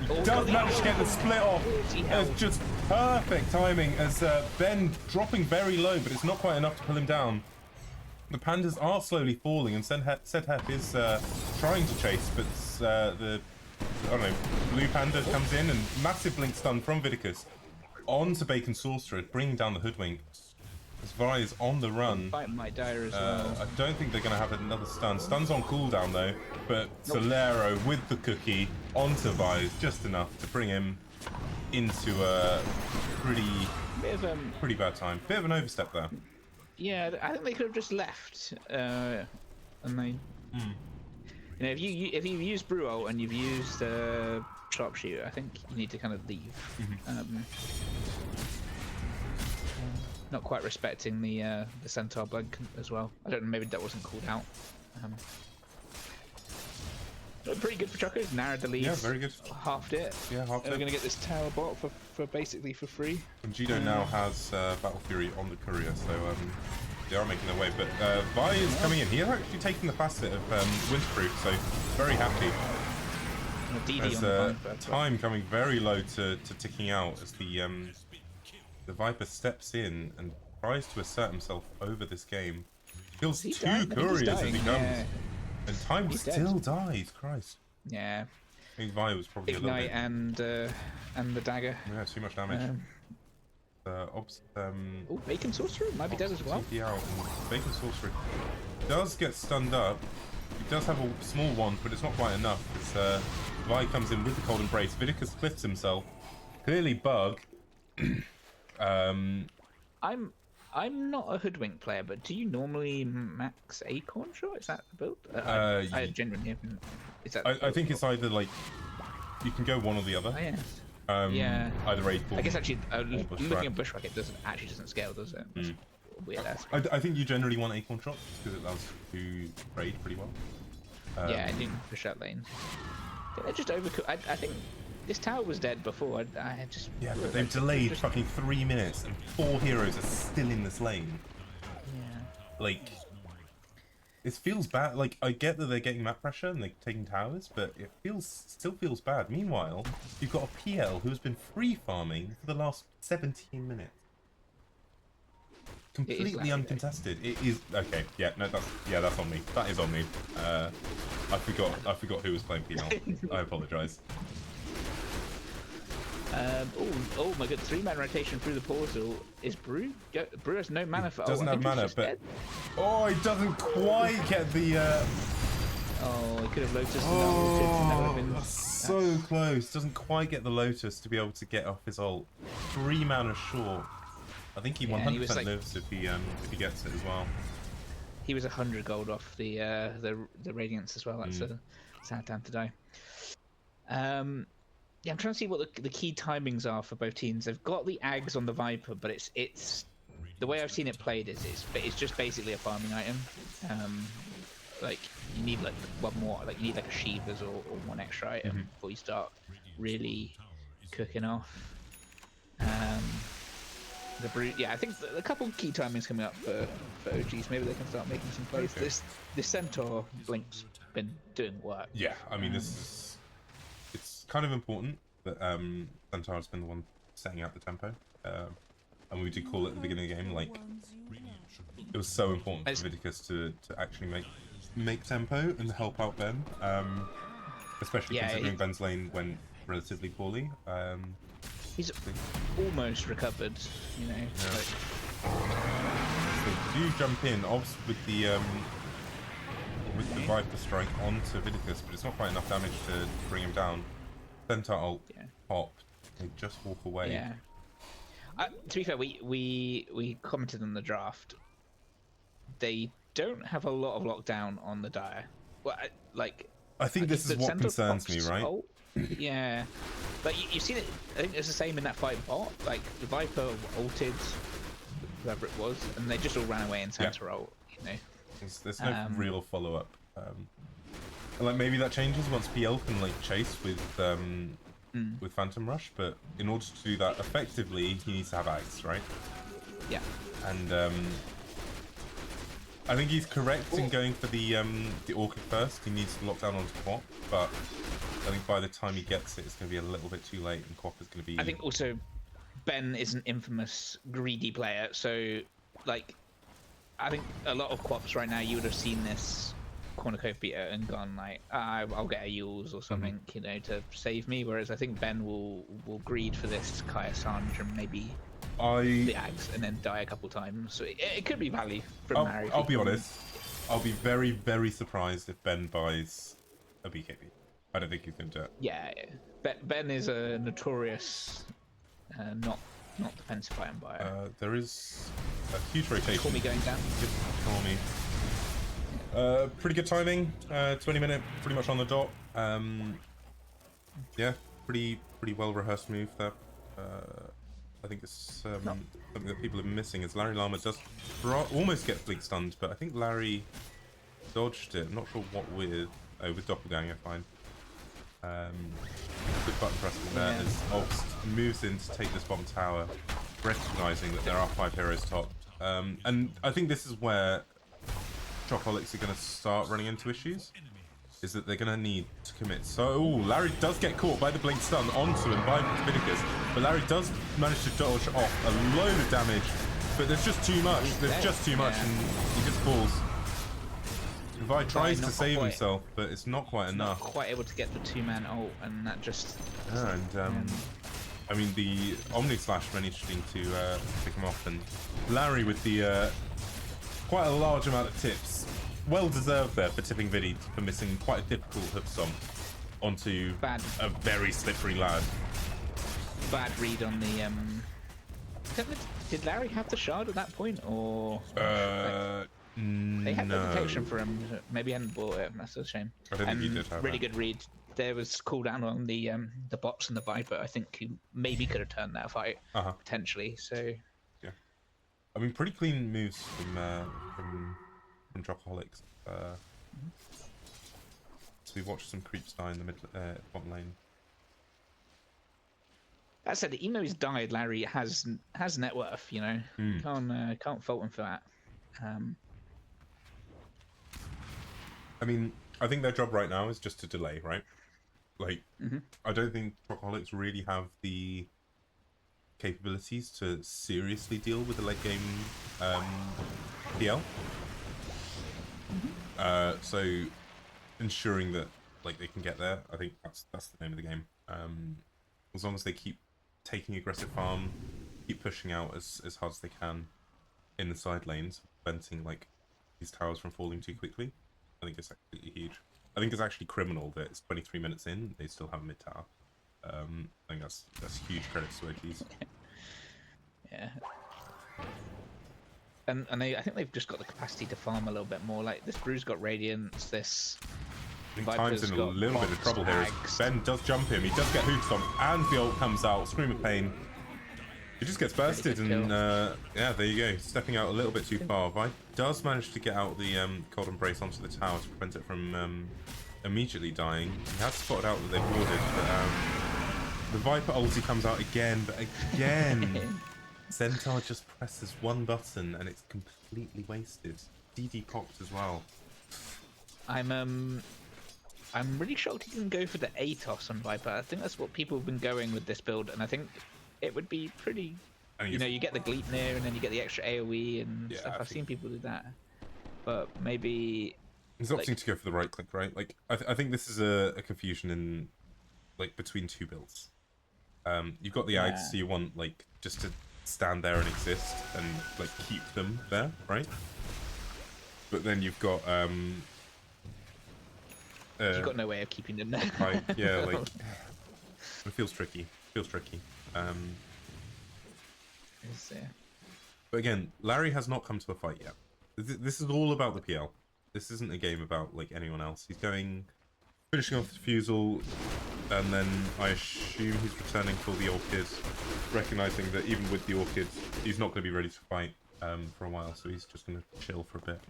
He does manage to get the split off. It's just perfect timing as Ben dropping very low, but it's not quite enough to pull him down. The pandas are slowly falling, and Sedhep is trying to chase, but the blue panda comes in and massive blink stun from Vidicus onto BaconSorcerer, bringing down the hoodwink. As Vi is on the run. Fight might die as well. I don't think they're going to have another stun. Stun's on cooldown though, but Solero with the cookie onto Vi is just enough to bring him into a pretty bad time. Bit of an overstep there. Yeah, I think they could have just left, and they. You know, if you've used Brew ult and you've used Sharpshooter, I think you need to kind of leave. Not quite respecting the Centaur blink as well. I don't know, maybe that wasn't called out. Pretty good for Chocos. Narrowed the lead. Yeah, very good. Halved it. Yeah, halved it. We're gonna get this tower bot for basically for free. And Jido now has Battle Fury on the courier, so They are making their way, but Vi is coming in. He is actually taking the facet of Winterproof, so very happy. There's time coming very low to ticking out as the Viper steps in and tries to assert himself over this game. Kills two couriers as he comes. And time still dies, Christ. Yeah. I think Vi was probably Ignite a little bit... and the dagger. Yeah, too much damage. Oh, BaconSorcerer might be dead as well. Out, and BaconSorcerer does get stunned up. He does have a small wand, but it's not quite enough. As Vi comes in with the cold embrace, Vidicus cliffs himself. Clearly bug. I'm not a hoodwink player, but do you normally max Acorn shot? Is that the build? I genuinely haven't. Is that? I think it's either like you can go one or the other. Oh, yeah. Yeah. Either Acorn. I guess actually, looking at Bushwhack, it doesn't scale, does it? Weird aspect. I think you generally want Acorn shots because it allows you to trade pretty well. Yeah, I didn't push that lane. They're just overcooked. I think this tower was dead before. I just... Yeah, but they've delayed fucking 3 minutes and 4 heroes are still in this lane. Yeah. Like, it feels bad. Like, I get that they're getting map pressure and they're taking towers, but it still feels bad. Meanwhile, you've got a PL who has been free farming for the last 17 minutes. Completely uncontested. It is okay. Yeah, no, that's on me. That is on me. I forgot who was playing PL. I apologise. Oh my god! 3-man rotation through the portal. Is Brew? Brew has no mana for. Doesn't have mana, but dead. Oh, he doesn't quite get the. Oh, he could have Lotus. So close. Doesn't quite get the Lotus to be able to get off his ult. 3 mana short. I think he 100% lives if he gets it as well. He was 100 gold off the Radiance as well. That's a sad time to die. Yeah, I'm trying to see what the key timings are for both teams. They've got the Ags on the Viper, but it's the way I've seen it played is it's just basically a farming item. Like you need like one more, like you need like a Shivas or one extra item before you start really cooking off. The Brute, yeah, I think a couple key timings coming up for OGs. Maybe they can start making some plays. Okay. This Centaur Blink's been doing work. Yeah, I mean it's kind of important that Centaur's been the one setting out the tempo, and we did call it at the beginning of the game. Like it was so important for Vidicus to actually make tempo and help out Ben, especially considering Ben's lane went relatively poorly. He's almost recovered, you know. Yeah. So do jump in, obviously with the Viper strike onto Vidicus, but it's not quite enough damage to bring him down. Centaur ult popped. They just walk away. Yeah. To be fair, we commented on the draft. They don't have a lot of lockdown on the Dire. Well, I think this is what concerns me, right? Ult. Yeah, but you've seen it. I think it's the same in that fight bot. Like the Viper ulted whoever it was, and they just all ran away in Centaur ult. You know, there's no real follow up. Like maybe that changes once PL can like chase with Phantom Rush, but in order to do that effectively, he needs to have Ags, right? Yeah. And I think he's correct in going for the Orchid first. He needs to lock down onto Quap, but I think by the time he gets it, it's going to be a little bit too late, and Quap is going to be... I think also Ben is an infamous greedy player, so like I think a lot of Quaps right now, you would have seen this corner cove beater and gone like, I'll get a Yules or something, you know, to save me. Whereas I think Ben will greed for this Kaya Sanj and maybe the Ags and then die a couple times. So it could be value from Harry. I'll be honest. I'll be very, very surprised if Ben buys a BKB. I don't think he's going to do it. Yeah. Ben is a notorious not defensive item buyer. There is a huge rotation. Call me going down. Call me. Pretty good timing. 20 minute, pretty much on the dot. Yeah, pretty well rehearsed move there. I think it's something that people are missing is Larry Llama does almost get blink stunned, but I think Larry dodged it. I'm not sure what with Doppelganger. Fine. Good button pressing there as Obst moves in to take this bottom tower, recognizing that there are 5 heroes top. And I think this is where Chocoholics are going to start running into issues. Is that they're going to need to commit. So, ooh, Larry does get caught by the blink stun onto him by Vidicus, but Larry does manage to dodge off a load of damage. But there's just too much. There's just too much, and he just falls. Vi tries to save himself, but it's not quite enough. Not quite able to get the two-man ult, and that just. Yeah, and I mean the Omni Slash managing to pick him off, and Larry with the quite a large amount of tips. Well deserved there for tipping Vidi for missing quite a difficult hook stomp onto a very slippery lad. Bad read on the Did Larry have the shard at that point, or they had no protection for him? Maybe he hadn't bought it. That's a shame. I don't think he did have really good read. There was cooldown on the bots and the Viper. I think he maybe could have turned that fight potentially. So yeah, I mean pretty clean moves from Chocoholics. So we watched some creeps die in the bottom lane. That said, even though he's died, Larry has net worth. You know, can't fault him for that. I mean, I think their job right now is just to delay, right? Like, I don't think Chocoholics really have the capabilities to seriously deal with the late game PL. So ensuring that like they can get there, I think that's the name of the game. As long as they keep taking aggressive farm, keep pushing out as hard as they can in the side lanes, preventing like these towers from falling too quickly, I think it's absolutely huge. I think it's actually criminal that it's 23 minutes in, they still have a mid tower. I think that's huge credit to OGs. Yeah. And I think they've just got the capacity to farm a little bit more. Like this Brew's got Radiance, this I think Time's in a little bit of trouble here. Ben does jump him, he does get hook stomp, and the ult comes out, Scream of Pain. He just gets bursted, and yeah, there you go. Stepping out a little bit too far. Vi does manage to get out the Cold Embrace onto the tower to prevent it from immediately dying. He has spotted out that they've warded, but the Viper ulti comes out again, but again, Centaur just presses one button and it's completely wasted. DD popped as well. I'm really shocked he didn't go for the ATOS on Viper. I think that's what people have been going with this build, and I think it would be pretty. You know, you get the Gleipnir and then you get the extra AoE and stuff. I've seen people do that, but maybe he's opting to go for the right click, right? Like I think this is a confusion in like between two builds. You've got the Ags, so you want like just to stand there and exist and like keep them there, right? But then you've got you've got no way of keeping them there. Right, yeah, like it feels tricky. But again, Larry has not come to a fight yet. This is all about the PL. This isn't a game about like anyone else. He's finishing off the Fusel, and then I assume he's returning for the Orchid, recognizing that even with the Orchid, he's not going to be ready to fight for a while, so he's just going to chill for a bit.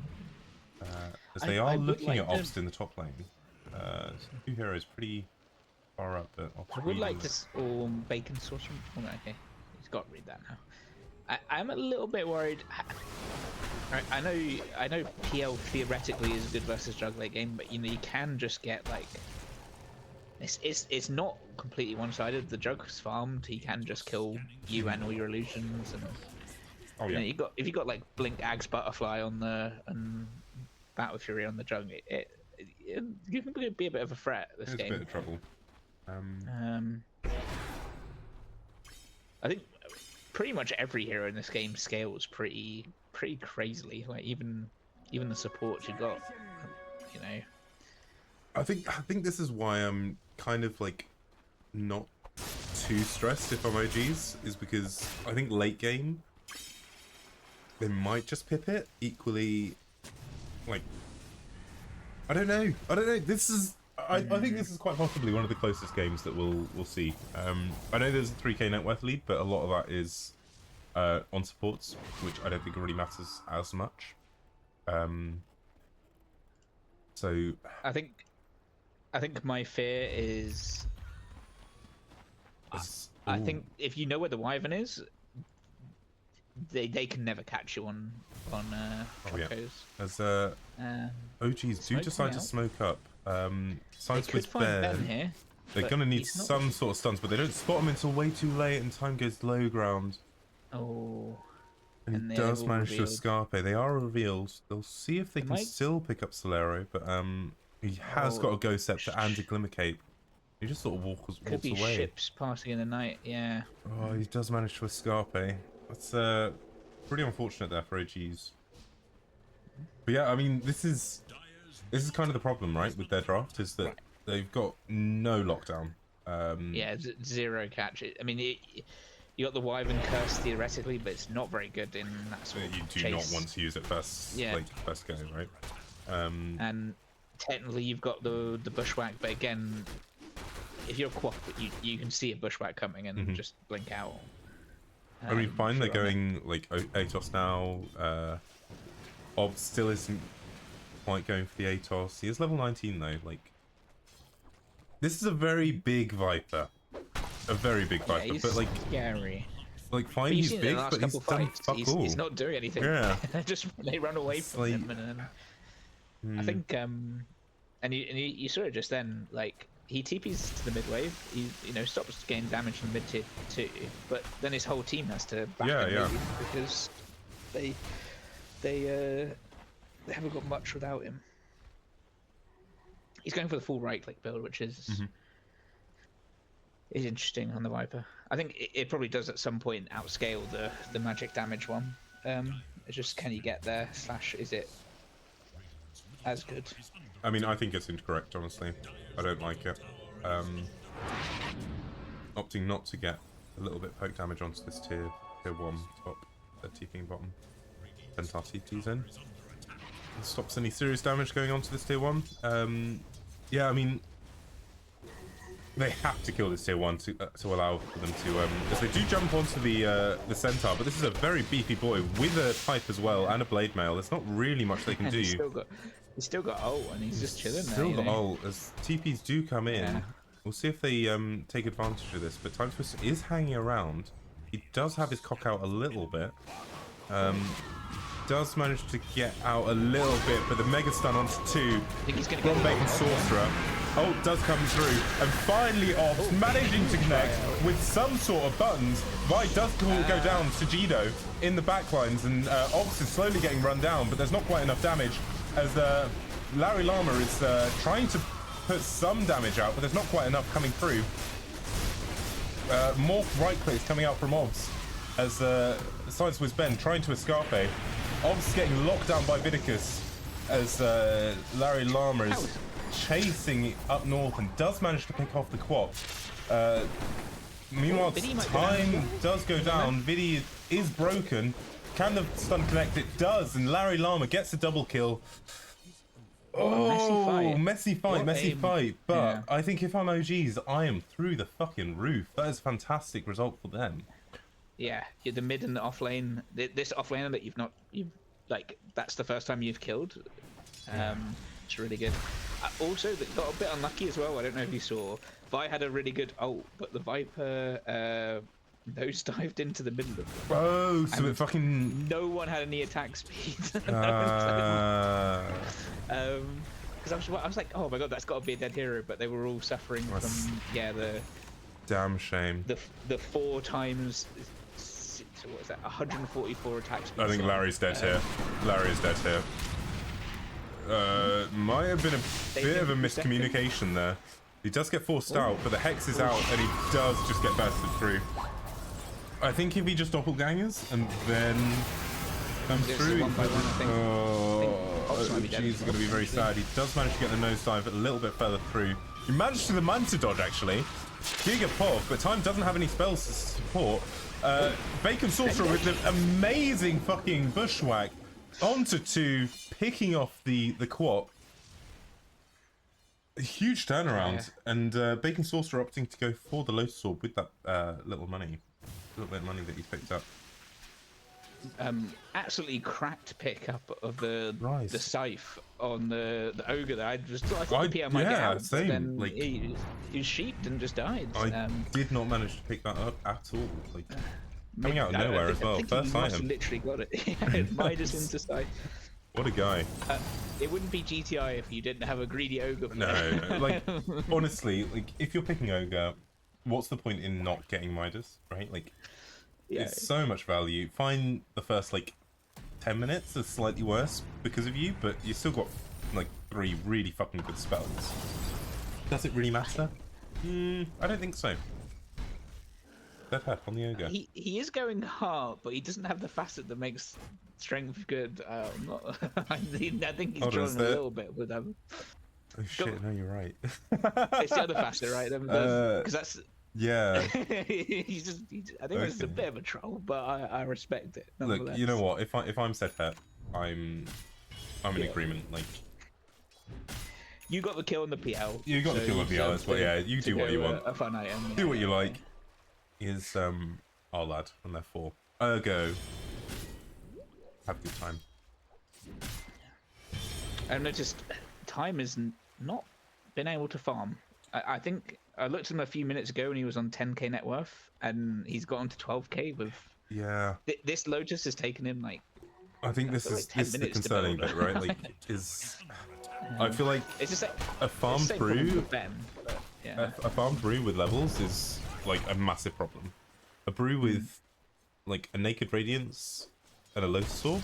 As they are looking at Obst in the top lane. Two heroes pretty far up, but I would like to, or BaconSorcerer. Oh, okay, he's got to read that now. I'm a little bit worried. I know PL theoretically is a good versus jug late game, but you know you can just get like it's not completely one-sided. The jug's farmed, he can just kill you and all your illusions, and you know, if you got like Blink Ags Butterfly on the Battle Fury on the jug, you can be a bit of a threat this game. It's a bit of trouble. I think pretty much every hero in this game scales pretty crazily. Like even the support you got, you know. I think this is why I'm kind of like not too stressed if I'm OGs, is because I think late game they might just pip it. Equally, like I don't know. This is I think this is quite possibly one of the closest games that we'll see. I know there's a 3k net worth lead, but a lot of that is on supports, which I don't think really matters as much. So I think my fear is I think if you know where the Wyvern is, they can never catch you on Chocos. As OGs do decide to smoke up. ScienceWhizBen here. They're gonna need some sort of stuns, but they don't spot him until way too late, and time goes low ground. Oh. And he does manage to escape. They are revealed. They'll see if they can still pick up Solero, but he has got a Go Scepter and a Glimmer Cape. He just sort of walks away. Ships passing in the night, yeah. Oh, he does manage to escape. That's pretty unfortunate there for OGs. But yeah, I mean, this is kind of the problem, right, with their draft, is that they've got no lockdown. Yeah, zero catch. I mean, you got the Wyvern Curse theoretically, but it's not very good in that sort of You do not want to use it first, first go, right? And technically you've got the Bushwhack, but again, if you're a Quap, you can see a Bushwhack coming and just blink out. I mean, fine, they're going like Atos now. Ob still isn't quite going for the Atos. He is level 19 though. Like, this is a very big Viper. A very big Viper, he's but like scary. Like, fine, he's big, but he's done fuck all. He's not doing anything. Yeah. they run away from him, and then I think and you saw it just then. Like, he TPs to the mid wave. He stops getting damage in mid tier 2, but then his whole team has to back him because they haven't got much without him. He's going for the full right click build, which is interesting on the Viper. I think it probably does at some point outscale the magic damage one. It's just, can you get there, / is it as good? I mean, I think it's incorrect, honestly. I don't like it. Opting not to get a little bit poke damage onto this tier 1 top, TPing bottom. Pentar TT's in. It stops any serious damage going on to this tier 1. Yeah, I mean, they have to kill this tier 1 to allow for them to, because they do jump onto the Centaur, but this is a very beefy boy with a pipe as well and a blade mail. There's not really much they can do. He's still got ult, and he's just chilling there. Still got ult. As TPs do come in, we'll see if they take advantage of this. But ThymeTwister is hanging around. He does have his cock out a little bit. Does manage to get out a little bit, but the mega stun onto 2 from BaconSorcerer. Ult does come through, and finally Ops managing to connect with some sort of buttons. Vi does go down to Jido in the backlines, and Ops is slowly getting run down, but there's not quite enough damage, as Larry Llama is trying to put some damage out, but there's not quite enough coming through. More right clicks coming out from Obs, as ScienceWhizBen trying to escape. Obs getting locked down by Vidicus, as Larry Llama is chasing up north and does manage to pick off the Quap. Meanwhile, time does go down. Vidi is broken. Can the stun connect? It does, and Larry Llama gets a double kill. Oh, messy fight. But I think if I'm OGs, I am through the fucking roof. That is a fantastic result for them. Yeah, you're the mid and the off lane. This off lane that you've like, that's the first time you've killed. It's really good. Also, they got a bit unlucky as well. I don't know if you saw. Vi had a really good ult, but the Viper nosedived into the middle of it. Oh, so it fucking... No one had any attack speed. Because I was like, oh my god, that's got to be a dead hero, but they were all suffering from the... Damn shame. The 4 times... So what is that? 144 attack speed. I think Larry's dead here. Larry is dead here. Might have been a bit of a miscommunication there. He does get forced out, but the Hex is out, and he does just get bursted through. I think if he just doppelgangers and then comes through, he's going to be very sad. He does manage to get the nosedive a little bit further through. He managed to the Manta dodge, actually. Giga Pop, but Time doesn't have any spells to support. BaconSorcerer with an amazing fucking bushwhack onto 2, picking off the Quap. A huge turnaround, and BaconSorcerer opting to go for the Lotus Orb with that little bit of money that he picked up. Absolutely cracked pickup of the scythe on the ogre there. I thought the PM might get out, same. Then like, he sheeped and just died. I did not manage to pick that up at all. Like, Coming out of nowhere as well. First item. Literally got it. Yeah, Midas into sight. What a guy. It wouldn't be GTI if you didn't have a greedy ogre player. No, like, honestly, like, if you're picking ogre, what's the point in not getting Midas, right? Like, it's so much value. Fine, the first, like, 10 minutes is slightly worse because of you, but you still got, like, 3 really fucking good spells. Does it really matter? I don't think so. Dead Hep on the ogre. He is going hard, but he doesn't have the facet that makes strength good. I think he's drawing a little bit with them. Oh shit! No, you're right. It's the other facet, right? Because that's yeah. he's I think it's a bit of a troll, but I respect it. Look, you know what? If I'm Dead Hep, I'm in agreement. Like, you got the kill on the PL. You got the kill on the PL. That's what. Yeah, you do what you want. A fun item. Do what you like. Is our lad, and therefore ergo have a good time. I've noticed time has not been able to farm. I think I looked at him a few minutes ago and he was on 10k net worth, and he's got on to 12k with. Yeah. This Lotus has taken him like. I think this is the concerning bit, right? Like, I feel like it's just like a farm brew. Yeah. A farm brew with levels is like a massive problem. A brew with like a Naked Radiance and a Lotus Orb,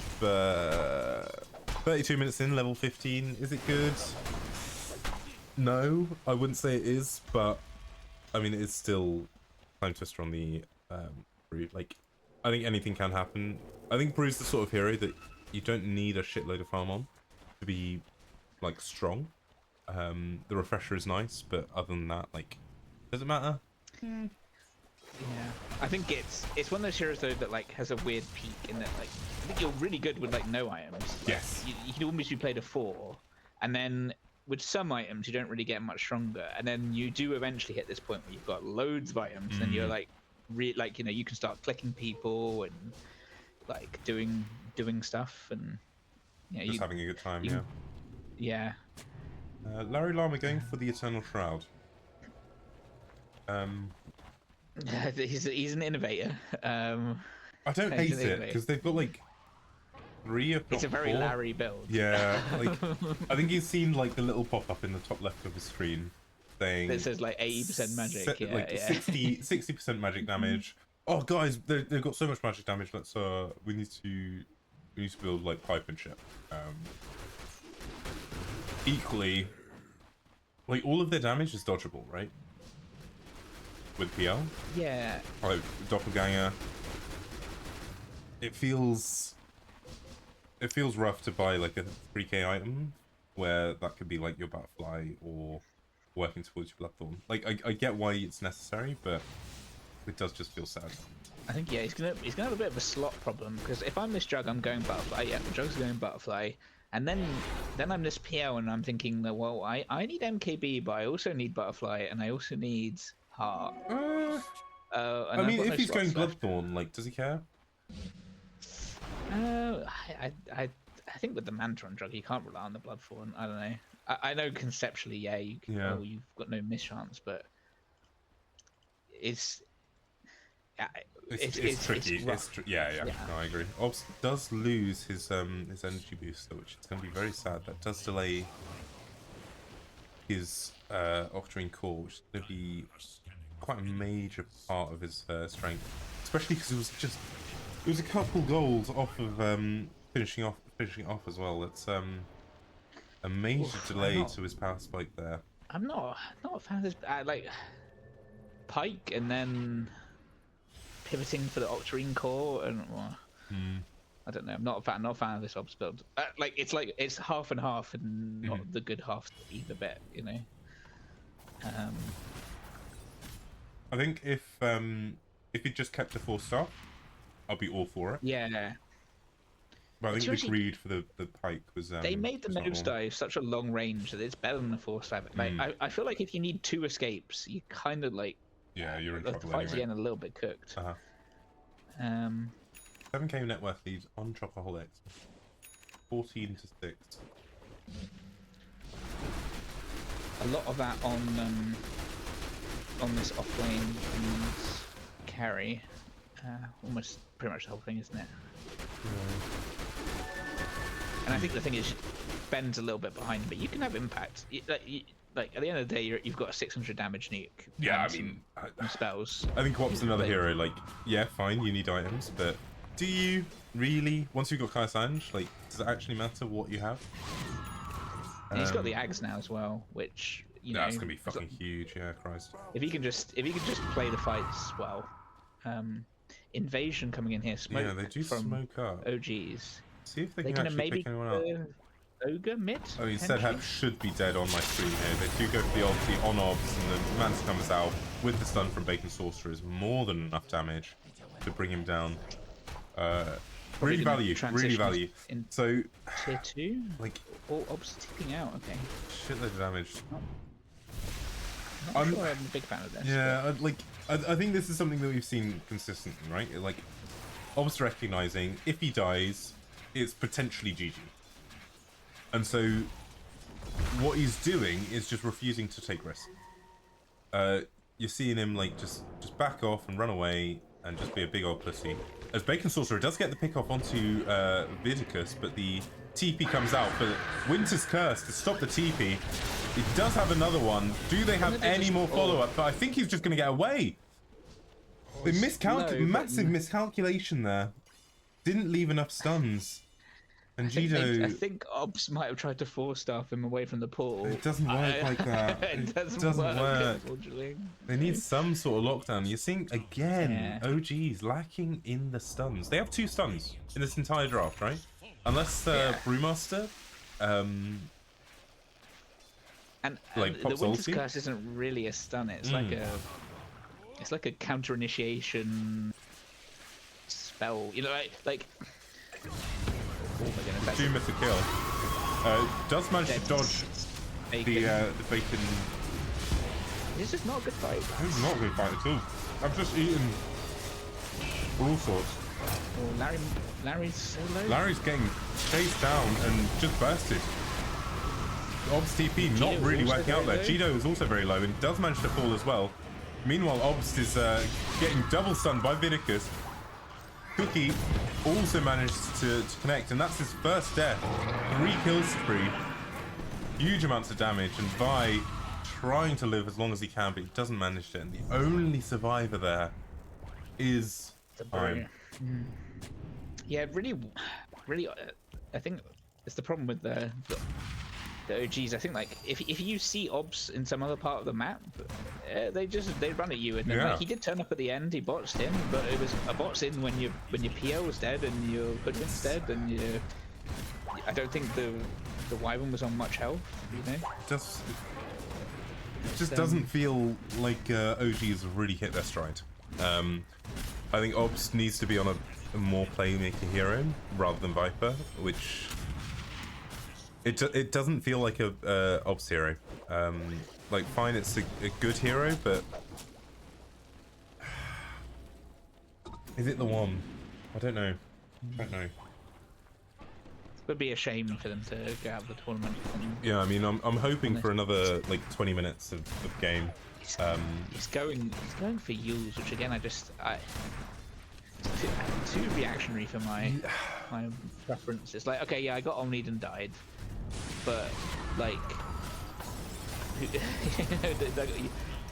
32 minutes in, level 15, is it good? No, I wouldn't say it is, but I mean, it's still ThymeTwister on the brew. Like, I think anything can happen. I think Brew's the sort of hero that you don't need a shitload of farm on to be like strong. The refresher is nice, but other than that, like, does it matter? Yeah, I think it's one of those heroes though that like has a weird peak in that, like, I think you're really good with like no items. Yes. You can almost be played a 4, and then with some items you don't really get much stronger, and then you do eventually hit this point where you've got loads of items, and you're like, like, you know, you can start clicking people and like doing stuff, and just having a good time. Yeah. Larry Llama going for the Eternal Shroud. He's an innovator. I don't hate it because they've got like 3 of. It's a very 4. Larry build. Yeah, like I think you've seen like the little pop up in the top left of the screen saying it says like 80% magic. Like 60% magic damage. Oh guys, they've got so much magic damage. Let's we need to build like pipe and shit. Equally, like all of their damage is dodgeable, right? With PL? Yeah. Like Doppelganger. It feels rough to buy like a 3k item where that could be like your Butterfly or working towards your Bloodthorn. Like I get why it's necessary, but it does just feel sad. I think he's gonna have a bit of a slot problem, because if I'm this Jug, I'm going Butterfly. Yeah, the Jug's going Butterfly. And then I'm this PL and I'm thinking that, well, I need MKB, but I also need Butterfly, and I also need Heart. I mean, if he's going Bloodthorn, like, does he care? I think with the Mantron Drug, you can't rely on the Bloodthorn. I don't know. I know conceptually, yeah, you can. Yeah. Oh, you've got no mischance, but it's tricky. Yeah. No, I agree. Obs does lose his energy booster, which is going to be very sad. That does delay his Octarine Core, which is going to be quite a major part of his strength, especially because it was a couple goals off of finishing off as well. That's a major delay to his power spike there. I'm not a fan of this. Like Pike and then pivoting for the Octarine Core, and I don't know. I'm not a fan of this Obs build. Like it's half and half, and not the good half either bit. You know. I think if he just kept the 4-star, I'll be all for it. Yeah. But I think the greed for the Pike was. They made the nosedive such a long range that it's better than the 4-star. Like I feel like if you need 2 escapes, you kind of like. Yeah, you're in trouble the fight's getting a little bit cooked. 7k net worth lead on Chocoholics. 14 to 6. A lot of that on this offlane carry. almost pretty much the whole thing, isn't it? And I think the thing is, Ben's a little bit behind, but you can have impact. Like at the end of the day, you've got a 600 damage nuke. Yeah, and I mean, some spells. I think Op's another hero. Like, yeah, fine, you need items, but do you really? Once you've got Kaisange, like, does it actually matter what you have? And he's got the Ags now as well, which you know that's gonna be fucking huge. Yeah, Christ. If he can just play the fights well, invasion coming in here, smoke. Yeah, they do from smoke up. OGs. See if they They're can gonna actually maybe pick anyone up. Ogre mid. Oh, he said Hep should be dead on my screen here. They do go for the ulti on Obs, and the Manta comes out with the stun from BaconSorcerer is more than enough damage to bring him down. Really value. So, tier 2? like, all Obs tipping out, okay. Shitload of damage. Not sure I'm a big fan of this. Yeah, I think this is something that we've seen consistently, right? Like, Obs recognizing if he dies, it's potentially GG. And so, what he's doing is just refusing to take risks. You're seeing him like just back off and run away and just be a big old pussy. As BaconSorcerer does get the pick off onto Vidicus, but the TP comes out. But Winter's Curse to stop the TP. He does have another one. Do they have any more follow-up? But I think he's just going to get away. They massive miscalculation there. Didn't leave enough stuns. And I think Obs might have tried to four-staff him away from the portal. It doesn't work like that. It doesn't work. They need some sort of lockdown. You're seeing, again, OGs lacking in the stuns. They have 2 stuns in this entire draft, right? Unless Brewmaster, and like the Winter's Curse isn't really a stun. It's like a counter initiation spell. You know, like. Do miss a kill. Does manage to dodge the bacon. It's just not a good fight. It's not a good fight at all. I've just eaten all sorts. Oh, Larry's so low. Larry's getting chased down and just bursted. Obs TP not really working out there. Cheeto is also very low and does manage to fall as well. Meanwhile, Obs is getting double stunned by Vidicus. Cookie also managed to connect, and that's his first death. 3 kill spree. Huge amounts of damage, and Vi trying to live as long as he can, but he doesn't manage it. And the only survivor there is Thyme. Yeah, really, I think it's the problem with the OGs. I think like if you see Obs in some other part of the map, they run at you, and then, like, he did turn up at the end. He boxed in, but it was a box in when your PL was dead and your Hoodwink's dead, and I don't think the Wyvern was on much health. You know, it just doesn't feel like OGs have really hit their stride. I think Obs needs to be on a more playmaker hero rather than Viper, which. It doesn't feel like a Obs hero. Like, fine, it's a good hero, but is it the one? I don't know. It would be a shame for them to go out of the tournament. Yeah, I mean, I'm hoping for another like 20 minutes of game. He's going for Yules, which again too reactionary for my preference. It's like, okay, yeah, I got Omnid and died. But like,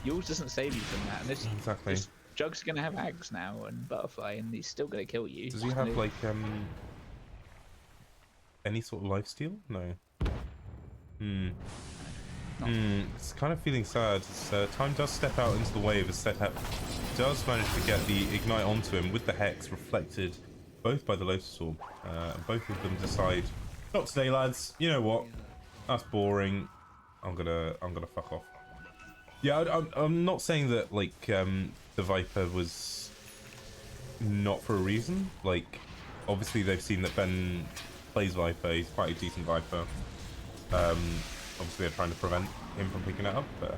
yours doesn't save you from that. And this Jug's gonna have Ags now and Butterfly, and he's still gonna kill you. Does he have like any sort of lifesteal? No. It's kind of feeling sad. Time does step out into the wave as Setup does manage to get the ignite onto him with the Hex reflected both by the Lotus Orb. Both of them decide, not today, lads. You know what? That's boring. I'm gonna fuck off. Yeah, I'm not saying that like the Viper was not for a reason. Like, obviously they've seen that Ben plays Viper. He's quite a decent Viper. Obviously they're trying to prevent him from picking it up, but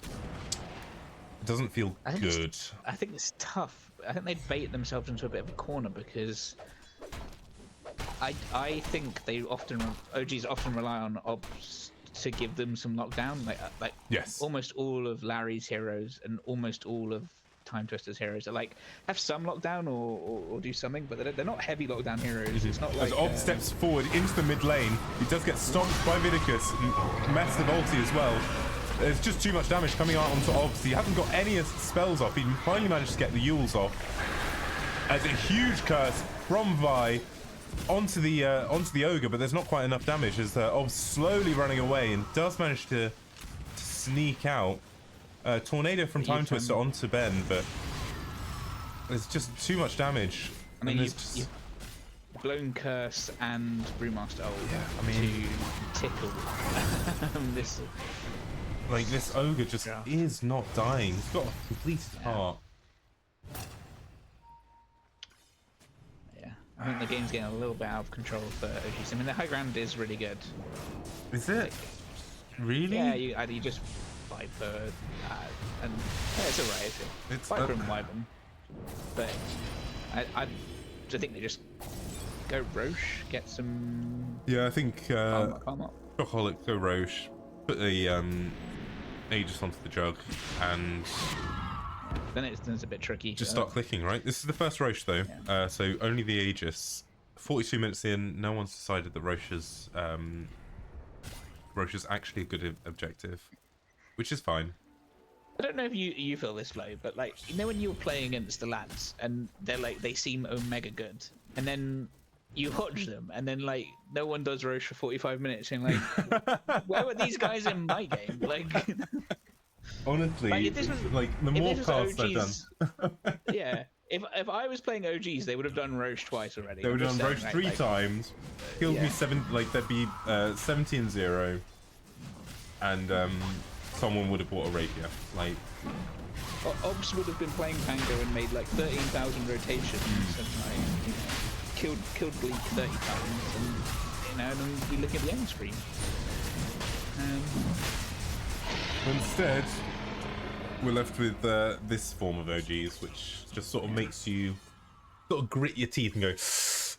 it doesn't feel good. I think it's tough. I think they bait themselves into a bit of a corner because I think OGs often rely on Obs to give them some lockdown. Like yes, almost all of Larry's heroes and almost all of ThymeTwister's heroes that like have some lockdown or do something, but they're not heavy lockdown heroes. It's not like as Ob steps forward into the mid lane, he does get stomped by Vidicus, massive ulti as well. There's just too much damage coming out onto Obs. He hasn't got any spells off. He finally managed to get the Yules off. As a huge curse from Vi onto the ogre, but there's not quite enough damage as Ob's slowly running away and does manage to sneak out. Tornado from ThymeTwister onto Ben, but there's just too much damage. I mean, you've blown curse and Brewmaster ult to tickle this. Like this ogre just is not dying. He's got a completed heart. I think the game's getting a little bit out of control for OGs. I mean, the high ground is really good. Is it? Really? Yeah, you just Viper, and it's alright. It's Viper and Wyvern. But I think they just go Roche, get some. Yeah, I think calm up. Chocoholics go Roche, put the Aegis onto the jug, and then it's a bit tricky. Just start clicking, right? This is the first Roche though, so only the Aegis. 42 minutes in, no one's decided that Roche is actually a good objective, which is fine. I don't know if you feel this, Flo, but like, you know when you're playing against the lads and they seem omega good, and then you hodge them, and then like no one does Roche for 45 minutes, and like, where were these guys in my game? Like, honestly, like the more casts I've done. Yeah, if I was playing OGs, they would have done Roche twice already. They would have done Roche three times, killed me there'd be 17-0, and someone would have bought a rapier. Like, Obs would have been playing Pango and made like 13,000 rotations and like killed Bleak 30 times, and then we look at the end screen. Instead, we're left with this form of OGs, which just sort of makes you sort of grit your teeth and go,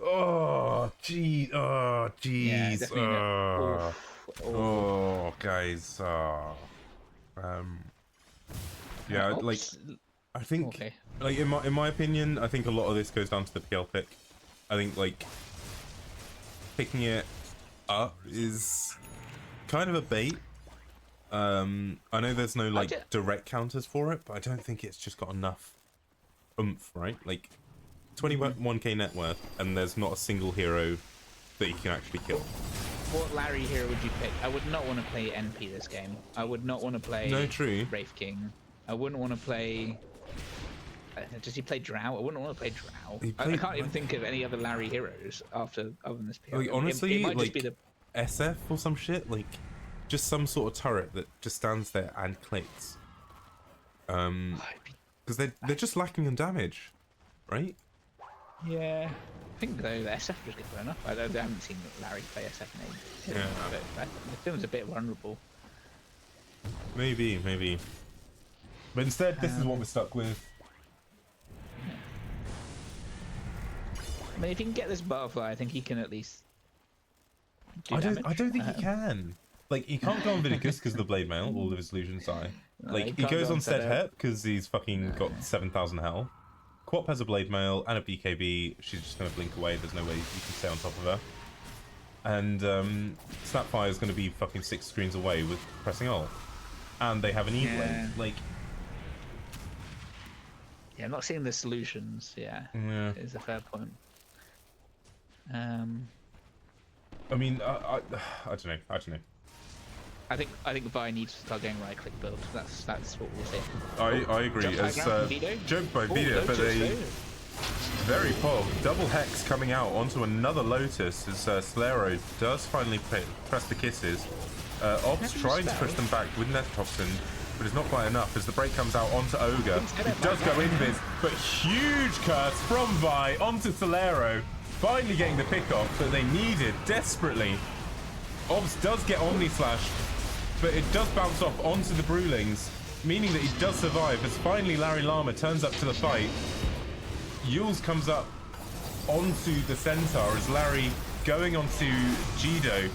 oh, gee, oh, jeez, oh, guys, yeah, like, I think, like in my opinion, I think a lot of this goes down to the PL pick. I think like picking it up is kind of a bait. I know there's no like direct counters for it, but I don't think it's just got enough oomph, right? Like 21k net worth, and there's not a single hero that you can actually kill. What Larry hero would you pick? I would not want to play NP this game. I would not want to play Wraith King. I wouldn't want to play. Does he play Drow? I wouldn't want to play Drow. I can't even think of any other Larry heroes other than this PL. Like, honestly, it might like just be the SF or some shit, like just some sort of turret that just stands there and clicks. Because they're just lacking in damage, right? Yeah, I think though the SF just gets blown up. I haven't seen Larry play SF in ages. Yeah, but the film's a bit vulnerable. Maybe. But instead, this is what we're stuck with. I mean, if he can get this butterfly, I think he can at least do damage. I don't think he can. Like, he can't go on Vidicus because of the blade mail, all of his illusions die. Like, he goes on Set Hep because he's fucking got 7,000 health. Quap has a blade mail and a BKB. She's just going to blink away. There's no way you can stay on top of her. And Snapfire is going to be fucking 6 screens away with pressing ult. And they have an E-blade. Like, yeah, I'm not seeing the solutions. Yeah, is a fair point. I mean, I don't know. I think Vi needs to start getting right click build. That's what we'll see. I agree. As joked by Vito, but a very pog double hex coming out onto another Lotus as Solero does finally press the kisses. Ob's trying to push them back with Netotoxin, but it's not quite enough as the break comes out onto Ogre. It does go in this, but huge curse from Vi onto Solero, finally getting the pick off that they needed desperately. Obs does get Omni Slash, but it does bounce off onto the Brewlings, meaning that he does survive as finally Larry Llama turns up to the fight. Yules comes up onto the Centaur as Larry going onto Jido.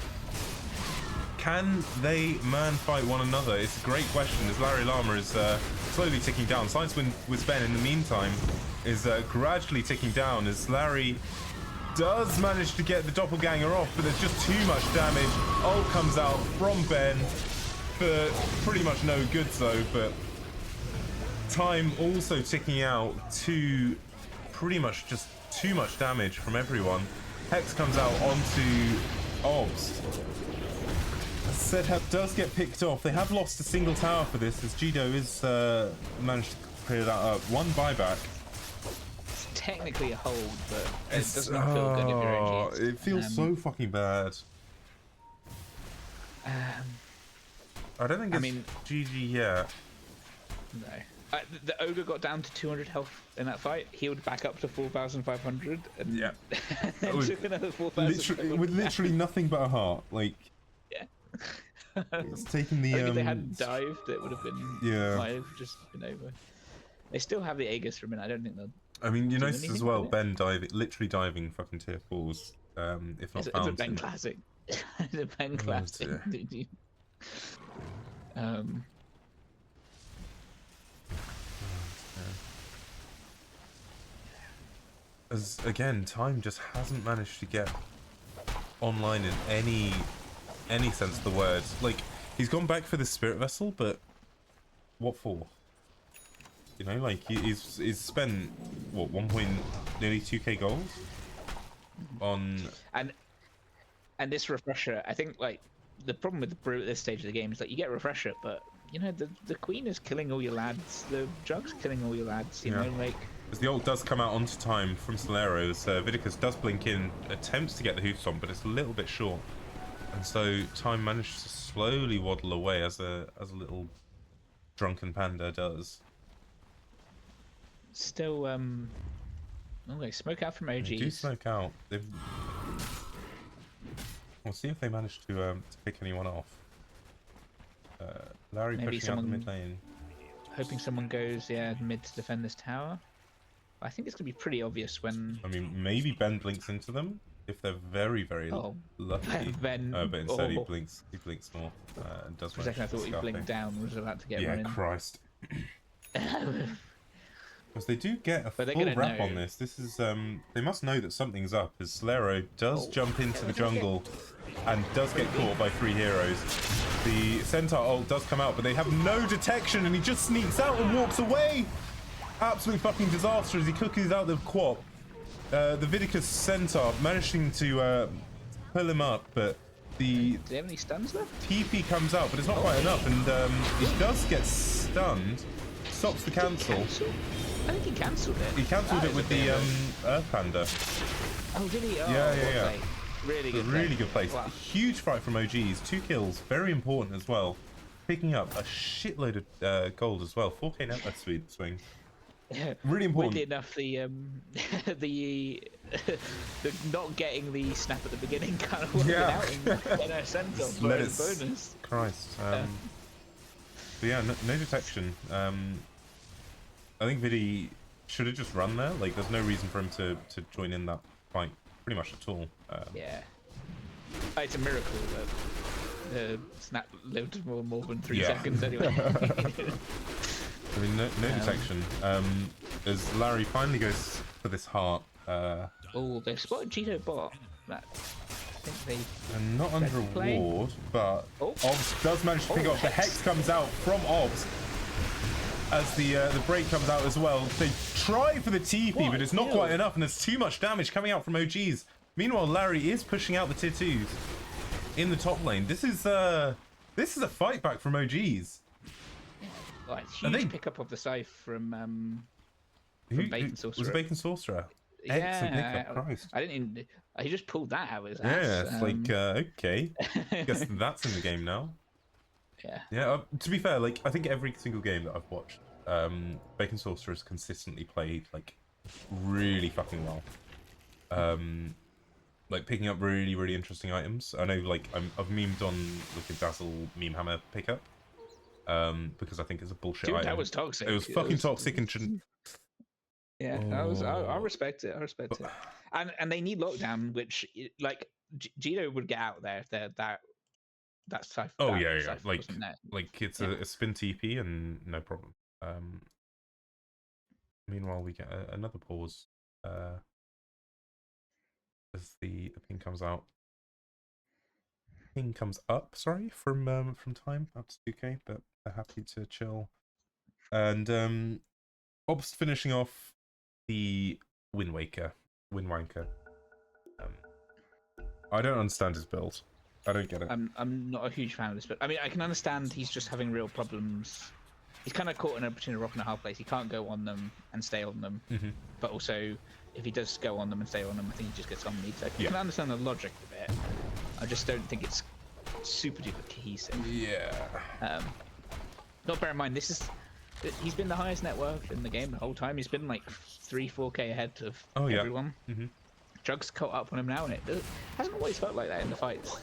Can they man fight one another? It's a great question as Larry Llama is slowly ticking down. ScienceWhizBen, in the meantime, is gradually ticking down as Larry does manage to get the doppelganger off, but there's just too much damage. Ult comes out from Ben for pretty much no good though, but time also ticking out to pretty much just too much damage from everyone. Hex comes out onto Obs. Sedhep does get picked off. They have lost a single tower for this as Jido is managed to clear that up. One buyback. It's technically a hold, but it does not feel good if you're OG. It feels so fucking bad. I don't think it's GG yet. No. The ogre got down to 200 health in that fight. Healed back up to 4,500, and yeah, then took another 4,000. With literally nothing but a heart. Like, yeah, it's taken the. If they hadn't dived, it would have been. Yeah, might have just been over. They still have the Aegis for a minute. I don't think they'll. I mean, you notice as well, Ben literally diving fucking tier 4s. If not found. It's a Ben classic. It's a Ben classic. As again, time just hasn't managed to get online in any sense of the word. Like, he's gone back for the spirit vessel, but what for? You know, like he's spent what nearly 2k gold on and this refresher. I think like the problem with the brew at this stage of the game is that you get a refresher, but you know the queen is killing all your lads, the jug's killing all your lads. You know, like. As the ult does come out onto time from Solero, Vidicus does blink in, attempts to get the hoops on, but it's a little bit short. And so time manages to slowly waddle away as a little drunken panda does. Still, okay, smoke out from OGs. They do smoke out. We'll see if they manage to pick anyone off. Larry maybe pushing out the mid lane. Hoping someone goes mid to defend this tower. I think it's gonna be pretty obvious when. I mean, maybe Ben blinks into them if they're very, very lucky. Ben, but instead he blinks north and does. For a second, I thought he blinked down, was about to get running. Yeah, Christ. Because they do get a full wrap on this. This is they must know that something's up. As Solero does jump into the jungle and does get caught by 3 heroes. The Centaur ult does come out, but they have no detection, and he just sneaks out and walks away. Absolute fucking disaster as he cookies out the quap. The Vidicus Centaur managing to pull him up, but the do they have any stuns left? TP comes out, but it's not quite enough, and he does get stunned. Stops the cancel. I think he cancelled it. He cancelled it with the Earth Panda. Oh, did he? Oh, yeah. Really good place. Wow. Huge fight from OGs. 2 kills, very important as well. Picking up a shitload of gold as well. 4k network swing. Really important. Weirdly enough, the not getting the snap at the beginning kind of worked out in a sense of bonus. Christ. But yeah, no detection. I think Vidi should have just run there. Like, there's no reason for him to join in that fight pretty much at all. Yeah. It's a miracle that the snap lived more than 3 seconds anyway. I mean, no detection. As Larry finally goes for this heart. Oh, they spotted Cheeto bot. I think they're not under a ward, but Obs does manage to pick up. The Hex comes out from Obs as the break comes out as well. They try for the TP, but it's not quite enough, and there's too much damage coming out from OGs. Meanwhile, Larry is pushing out the tier 2s in the top lane. This is a fight back from OGs. Right, huge pickup of the scythe from BaconSorcerer. Was it BaconSorcerer? Excellent pickup, Christ. I didn't even. He just pulled that out of his ass. Yeah, it's like okay. Guess that's in the game now. Yeah. Yeah. To be fair, like I think every single game that I've watched, BaconSorcerer has consistently played like really fucking well. Like picking up really, really interesting items. I know, like I've memed on like a Dazzle meme hammer pickup. Because I think it's a bullshit item. That was toxic. It was fucking toxic and shouldn't. Yeah, I respect it. I respect it. And they need lockdown, which like Gito would get out there if that's scythe. Oh yeah. Like it's a spin TP and no problem. Meanwhile, we get another pause as the ping comes out. Ping comes up, sorry, from time up to 2k, but they're happy to chill. And Obst finishing off the Wind Wanker. I don't understand his build. I don't get it. I'm not a huge fan of this, but I mean, I can understand he's just having real problems. He's kind of caught in between a rock and a hard place. He can't go on them and stay on them, but also if he does go on them and stay on them, I think he just gets on me. So I can understand the logic of it. I just don't think it's super duper cohesive. Yeah. Not bear in mind, he's been the highest net worth in the game the whole time. He's been like 3-4k ahead of everyone. Drugs caught up on him now, and it hasn't always felt like that in the fights.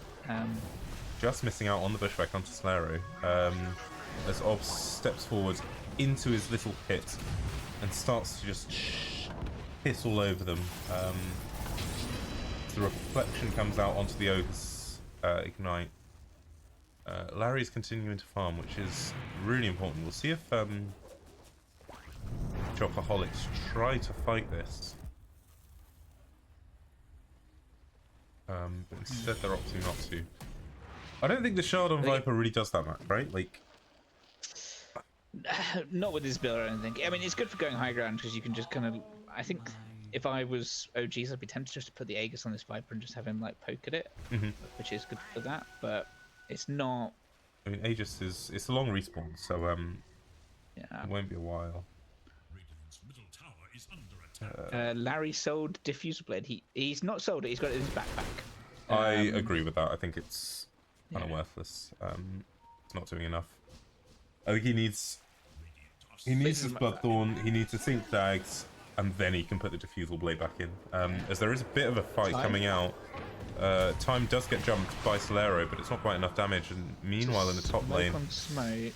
Just missing out on the bushback onto Solero. As Obst steps forward into his little pit and starts to just piss all over them. The reflection comes out onto the Ogre's Ignite. Larry's continuing to farm, which is really important. We'll see if Chocoholics try to fight this. But instead they're opting not to. I don't think the Shard on Viper really does that much, right? Like, not with his build or anything. I mean, it's good for going high ground because you can just kind of. I think if I was OGs, I'd be tempted just to put the Aegis on this Viper and just have him like poke at it, which is good for that. But it's not. I mean, Aegis it's a long respawn, so it won't be a while. Larry sold Diffuser Blade. He's not sold it. He's got it in his backpack. I agree with that. I think it's kind of worthless. It's not doing enough. I think he needs his Bloodthorn. He needs to sink Dags, and then he can put the Diffusal Blade back in. As there is a bit of a fight coming out. Time does get jumped by Solero, but it's not quite enough damage. And meanwhile, in the top lane, smoke.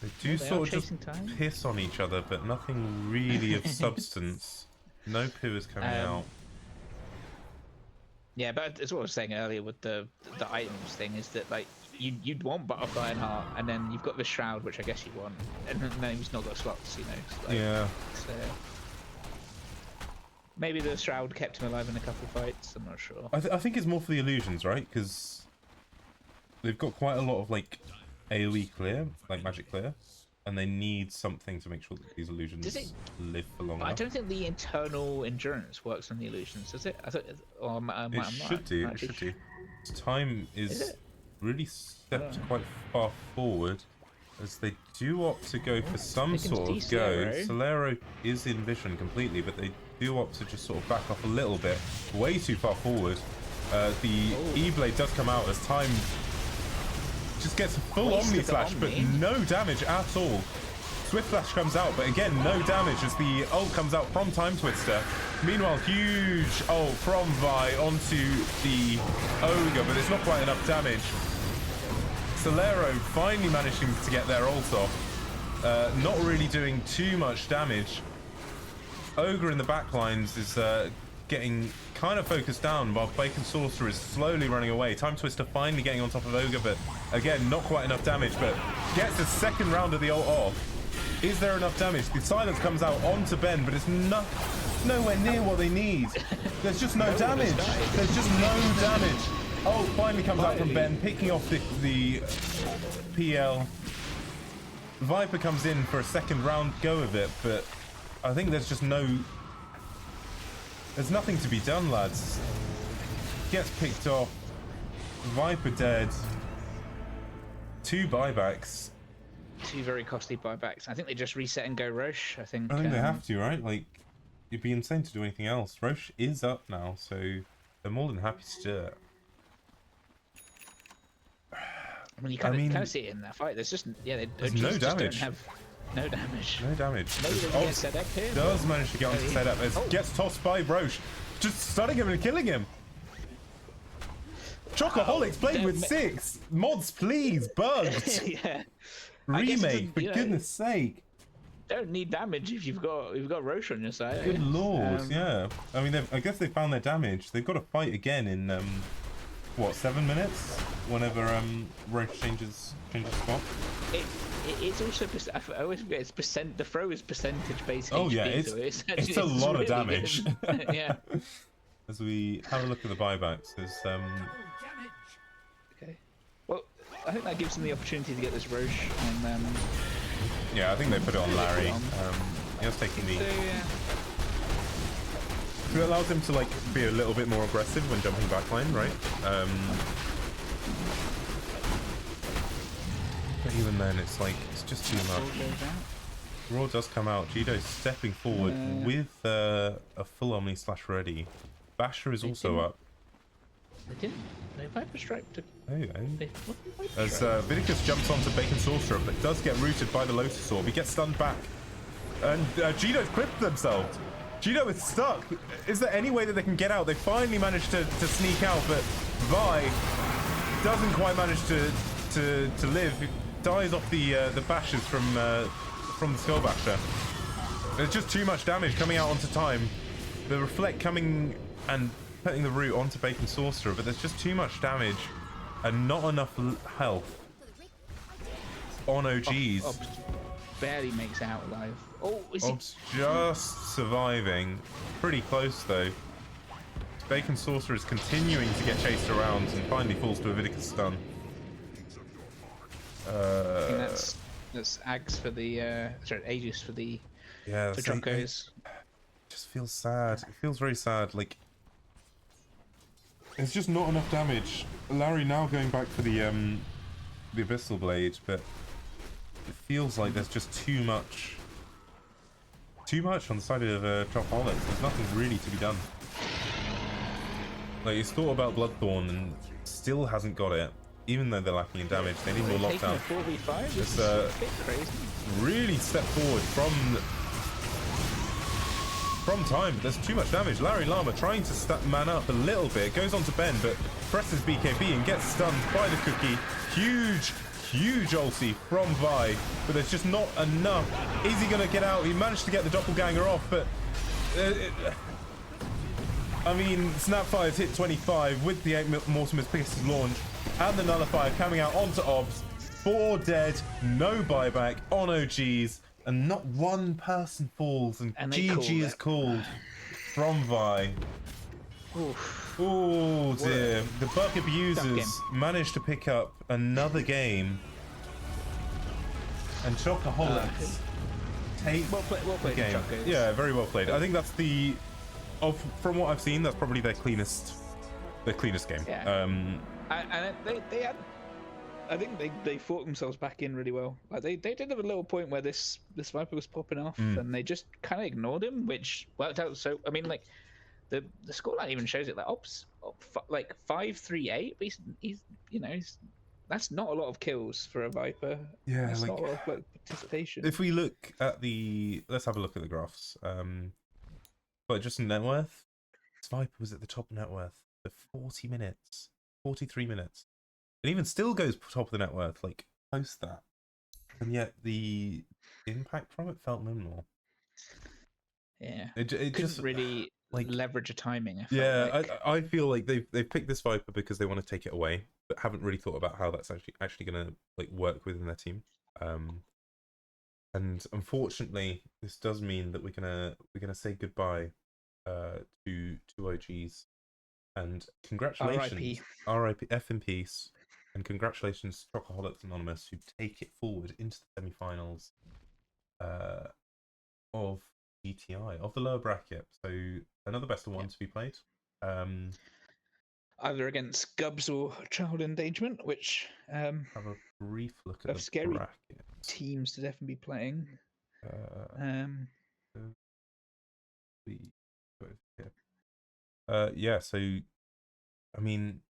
they do sort of just piss on each other, but nothing really of substance. No poo is coming out. Yeah, but it's what I was saying earlier with the items thing, is that like you'd want Butterfly and Heart, and then you've got the Shroud, which I guess you want, and then he's not got slots, you know. So, like, yeah. So maybe the Shroud kept him alive in a couple fights. I'm not sure. I think it's more for the illusions, right? Because they've got quite a lot of like AoE clear, like magic clear, and they need something to make sure that these illusions live for long enough. I don't think the internal endurance works on the illusions, does it? I thought, it should do. It should do. Time is really stepped quite far forward, as they do opt to go for some sort of go. Solero is in vision completely, but they do opt to just sort of back off a little bit, way too far forward. The E-Blade does come out as Time just gets a full Omni Slash, but no damage at all. Swift Flash comes out, but again, no damage as the ult comes out from ThymeTwister. Meanwhile, huge ult from Vi onto the Ogre, but it's not quite enough damage. Solero finally managing to get their ult off. Not really doing too much damage. Ogre in the backlines is getting kind of focused down, while BaconSorcerer is slowly running away. ThymeTwister finally getting on top of Ogre, but again, not quite enough damage, but gets the second round of the ult off. Is there enough damage? The silence comes out onto Ben, but it's nowhere near what they need. There's just no damage. There's just no damage. Oh, finally comes out from Ben, picking off the PL. Viper comes in for a second round go of it, but I think there's just there's nothing to be done, lads. Gets picked off. Viper dead. 2 buybacks. 2 very costly buybacks. I think they just reset and go Roche. I think they have to, right? Like, it'd be insane to do anything else. Roche is up now, so they're more than happy to do it. I mean, you kind of see it in that fight. There's just there's no damage. No damage. No damage. Maybe they can get set up here. Does manage to get onto setup. Gets tossed by Roche. Just stunning him and killing him. Chocoholics playing with 6. Mods, please. Bugged. Yeah. Remake, for goodness sake. Don't need damage if you've got Roche on your side. Good lord, yeah. I mean, I guess they found their damage. They've got to fight again in what, 7 minutes whenever Roach changes spot. It's also I always forget it's percent. The throw is percentage based. Oh HP, yeah, so it's a lot really of damage. good. Yeah. As we have a look at the buybacks, there's Okay. Well, I think that gives them the opportunity to get this Roche on. Yeah, I think they put it on Larry. He was taking the. So, yeah. So it allows him to like be a little bit more aggressive when jumping backline, right? But even then, it's like it's just too much. Raw does come out. Jido's stepping forward with a full Omni / ready. Basher is also up. They didn't. They Viper Strike to. There you go. As Vidicus jumps onto BaconSorcerer, but does get rooted by the Lotus Orb. He gets stunned back. And Jido's clipped themselves. Jido is stuck. Is there any way that they can get out? They finally managed to sneak out, but Vi doesn't quite manage to live. He dies off the bashes from the Skull Basher. There's just too much damage coming out onto time. The Reflect coming and putting the root onto BaconSorcerer, but there's just too much damage and not enough health on OGs. Obs barely makes it out alive. Oh, is Obs just surviving. Pretty close though. BaconSorcerer is continuing to get chased around and finally falls to a Vidicus stun. I think that's Ags for the sorry, Aegis for the for Chocos. It just feels sad. It feels very sad. Like it's just not enough damage. Larry now going back for the Abyssal Blade, but it feels like there's just too much on the side of Chocoholics. There's nothing really to be done. Like he's thought about Bloodthorn and still hasn't got it. Even though they're lacking in damage, they need more lockdown. 4v5? Just a bit crazy. Really step forward from time, but there's too much damage. Larry Llama trying to man up a little bit, goes on to Ben, but presses BKB and gets stunned by the cookie. Huge ulti from Vi, but there's just not enough. Is he going to get out? He managed to get the doppelganger off, but I mean, Snapfire's hit 25 with the 8 Mortimer's Pegasus launch and the nullifier coming out onto Obs. 4 dead, no buyback on OGs, and not one person falls, and GG is called from Vi. Oh dear. The Buck Abusers managed to pick up another game, and Chocoholics take well played, the game. Yeah, very well played. I think that's from what I've seen, that's probably their cleanest game. Yeah. And they had, I think they fought themselves back in really well. Like they did have a little point where this Viper was popping off, and they just kind of ignored him, which worked out. So I mean, like the scoreline even shows it. Like Ops, like 5-3-8. He's that's not a lot of kills for a Viper. Yeah, that's like, not a lot of participation. If we look at let's have a look at the graphs. But just net worth, this Viper was at the top net worth for 40 minutes, 43 minutes. And even still goes top of the net worth, like post that. And yet the impact from it felt minimal. Yeah. It just really like leverage a timing. I feel like they've picked this Viper because they want to take it away, but haven't really thought about how that's actually gonna like work within their team. And unfortunately, this does mean that we're gonna say goodbye to OGs. And congratulations, RIP, F in peace, and congratulations to Chocoholics Anonymous, who take it forward into the semi-finals of GTI, of the lower bracket. So another best of one to be played. Either against Gubs or Child Endangerment, which have a brief look at the scary bracket. Teams to definitely be playing. Yeah, so I mean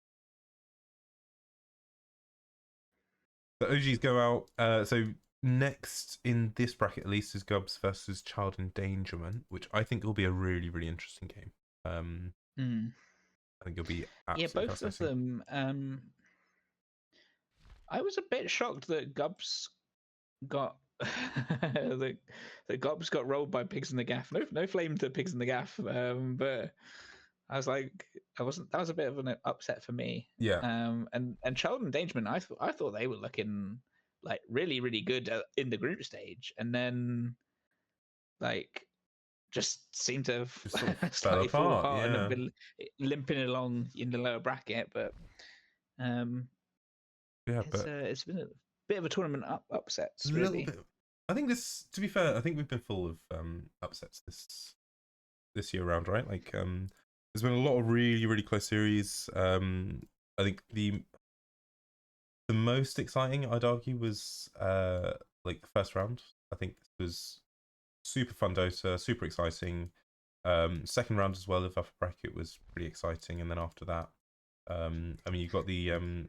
the OGs go out. So next in this bracket at least is Gubs versus Child Endangerment, which I think will be a really, really interesting game. I think it'll be absolutely both of them. I was a bit shocked that Gubs got that Gubs got rolled by Pigs in the Gaff. No flame to Pigs in the Gaff, but I was like, I wasn't. That was a bit of an upset for me. Yeah. And Child Endangerment, I thought they were looking like really really good in the group stage, and then like just seemed to have Just sort of fell slightly fall apart, apart and yeah. have been limping along in the lower bracket. But Yeah, but it's been a bit of a tournament upsets, a really. little bit. I think this, to be fair, I think we've been full of upsets this year round, right? Like there's been a lot of really really close series. I think the most exciting, I'd argue, was like the first round. I think this was super fun Dota, super exciting. Second round as well of upper bracket was pretty exciting, and then after that, I mean, you've got the